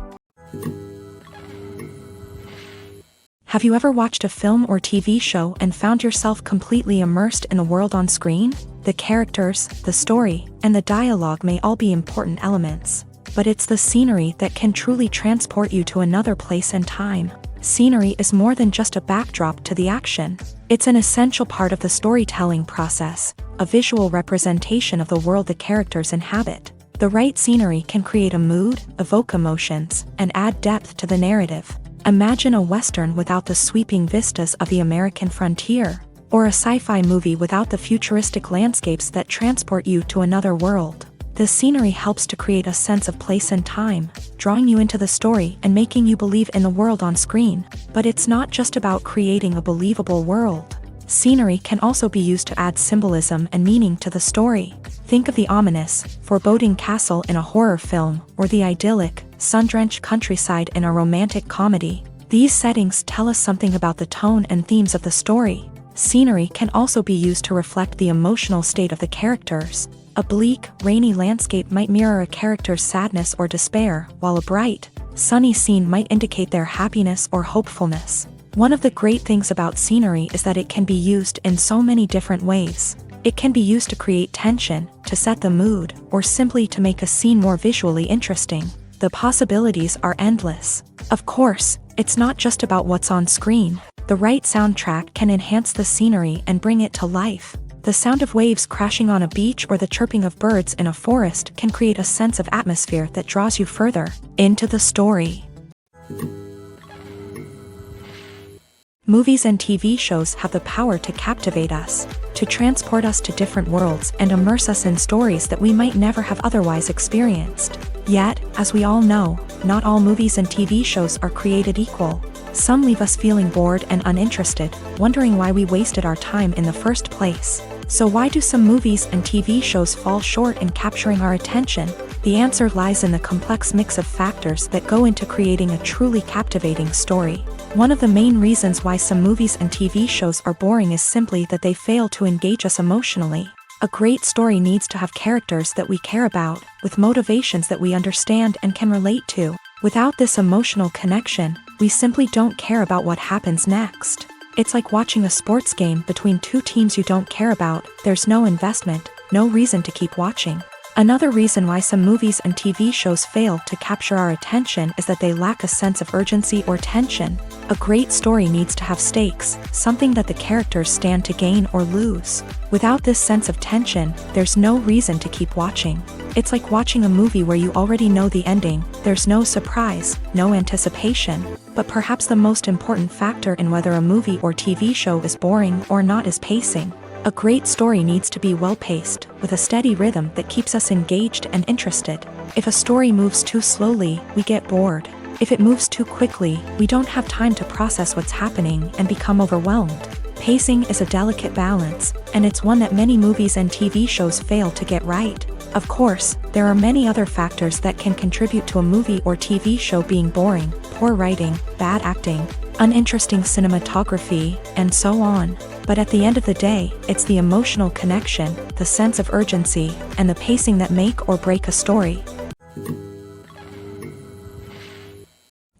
Have you ever watched a film or TV show and found yourself completely immersed in the world on screen? The characters, the story, and the dialogue may all be important elements, but it's the scenery that can truly transport you to another place and time. Scenery is more than just a backdrop to the action. It's an essential part of the storytelling process, a visual representation of the world the characters inhabit. The right scenery can create a mood, evoke emotions, and add depth to the narrative. Imagine a Western without the sweeping vistas of the American frontier, or a sci-fi movie without the futuristic landscapes that transport you to another world. The scenery helps to create a sense of place and time, drawing you into the story and making you believe in the world on screen. But it's not just about creating a believable world. Scenery can also be used to add symbolism and meaning to the story. Think of the ominous, foreboding castle in a horror film, or the idyllic, sun-drenched countryside in a romantic comedy. These settings tell us something about the tone and themes of the story. Scenery can also be used to reflect the emotional state of the characters. A bleak, rainy landscape might mirror a character's sadness or despair, while a bright, sunny scene might indicate their happiness or hopefulness. One of the great things about scenery is that it can be used in so many different ways. It can be used to create tension, to set the mood, or simply to make a scene more visually interesting. The possibilities are endless. Of course, it's not just about what's on screen. The right soundtrack can enhance the scenery and bring it to life. The sound of waves crashing on a beach or the chirping of birds in a forest can create a sense of atmosphere that draws you further into the story. Movies and TV shows have the power to captivate us, to transport us to different worlds and immerse us in stories that we might never have otherwise experienced. Yet, as we all know, not all movies and TV shows are created equal. Some leave us feeling bored and uninterested, wondering why we wasted our time in the first place. So why do some movies and TV shows fall short in capturing our attention? The answer lies in the complex mix of factors that go into creating a truly captivating story. One of the main reasons why some movies and TV shows are boring is simply that they fail to engage us emotionally. A great story needs to have characters that we care about, with motivations that we understand and can relate to. Without this emotional connection, we simply don't care about what happens next. It's like watching a sports game between two teams you don't care about. There's no investment, no reason to keep watching. Another reason why some movies and TV shows fail to capture our attention is that they lack a sense of urgency or tension. A great story needs to have stakes, something that the characters stand to gain or lose. Without this sense of tension, there's no reason to keep watching. It's like watching a movie where you already know the ending. There's no surprise, no anticipation. But perhaps the most important factor in whether a movie or TV show is boring or not is pacing. A great story needs to be well-paced, with a steady rhythm that keeps us engaged and interested. If a story moves too slowly, we get bored. If it moves too quickly, we don't have time to process what's happening and become overwhelmed. Pacing is a delicate balance, and it's one that many movies and TV shows fail to get right. Of course, there are many other factors that can contribute to a movie or TV show being boring: poor writing, bad acting, uninteresting cinematography, and so on. But at the end of the day, it's the emotional connection, the sense of urgency, and the pacing that make or break a story.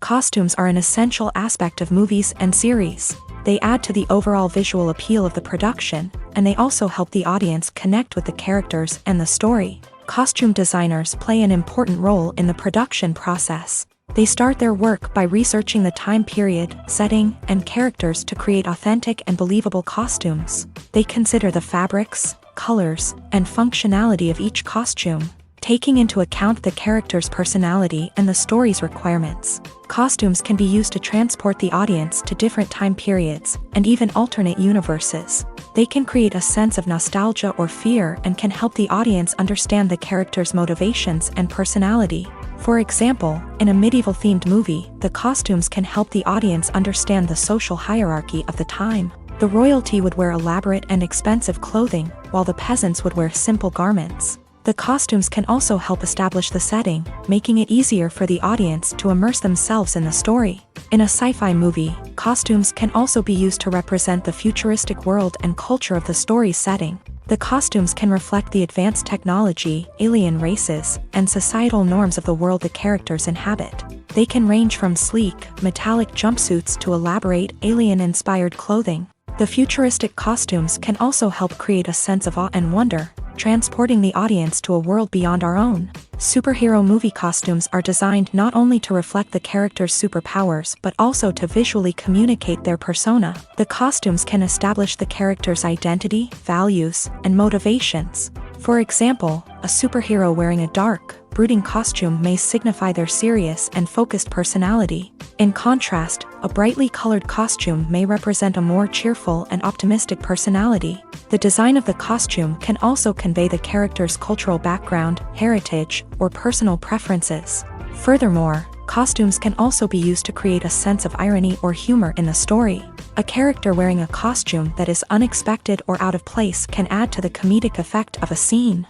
Costumes are an essential aspect of movies and series. They add to the overall visual appeal of the production, and they also help the audience connect with the characters and the story. Costume designers play an important role in the production process. They start their work by researching the time period, setting, and characters to create authentic and believable costumes. They consider the fabrics, colors, and functionality of each costume, taking into account the character's personality and the story's requirements. Costumes can be used to transport the audience to different time periods, and even alternate universes. They can create a sense of nostalgia or fear and can help the audience understand the character's motivations and personality. For example, in a medieval-themed movie, the costumes can help the audience understand the social hierarchy of the time. The royalty would wear elaborate and expensive clothing, while the peasants would wear simple garments. The costumes can also help establish the setting, making it easier for the audience to immerse themselves in the story. In a sci-fi movie, costumes can also be used to represent the futuristic world and culture of the story's setting. The costumes can reflect the advanced technology, alien races, and societal norms of the world the characters inhabit. They can range from sleek, metallic jumpsuits to elaborate, alien-inspired clothing. The futuristic costumes can also help create a sense of awe and wonder, transporting the audience to a world beyond our own. Superhero movie costumes are designed not only to reflect the character's superpowers but also to visually communicate their persona. The costumes can establish the character's identity, values, and motivations. For example, a superhero wearing a dark, brooding costume may signify their serious and focused personality. In contrast, a brightly colored costume may represent a more cheerful and optimistic personality. The design of the costume can also convey the character's cultural background, heritage, or personal preferences. Furthermore, costumes can also be used to create a sense of irony or humor in the story. A character wearing a costume that is unexpected or out of place can add to the comedic effect of a scene.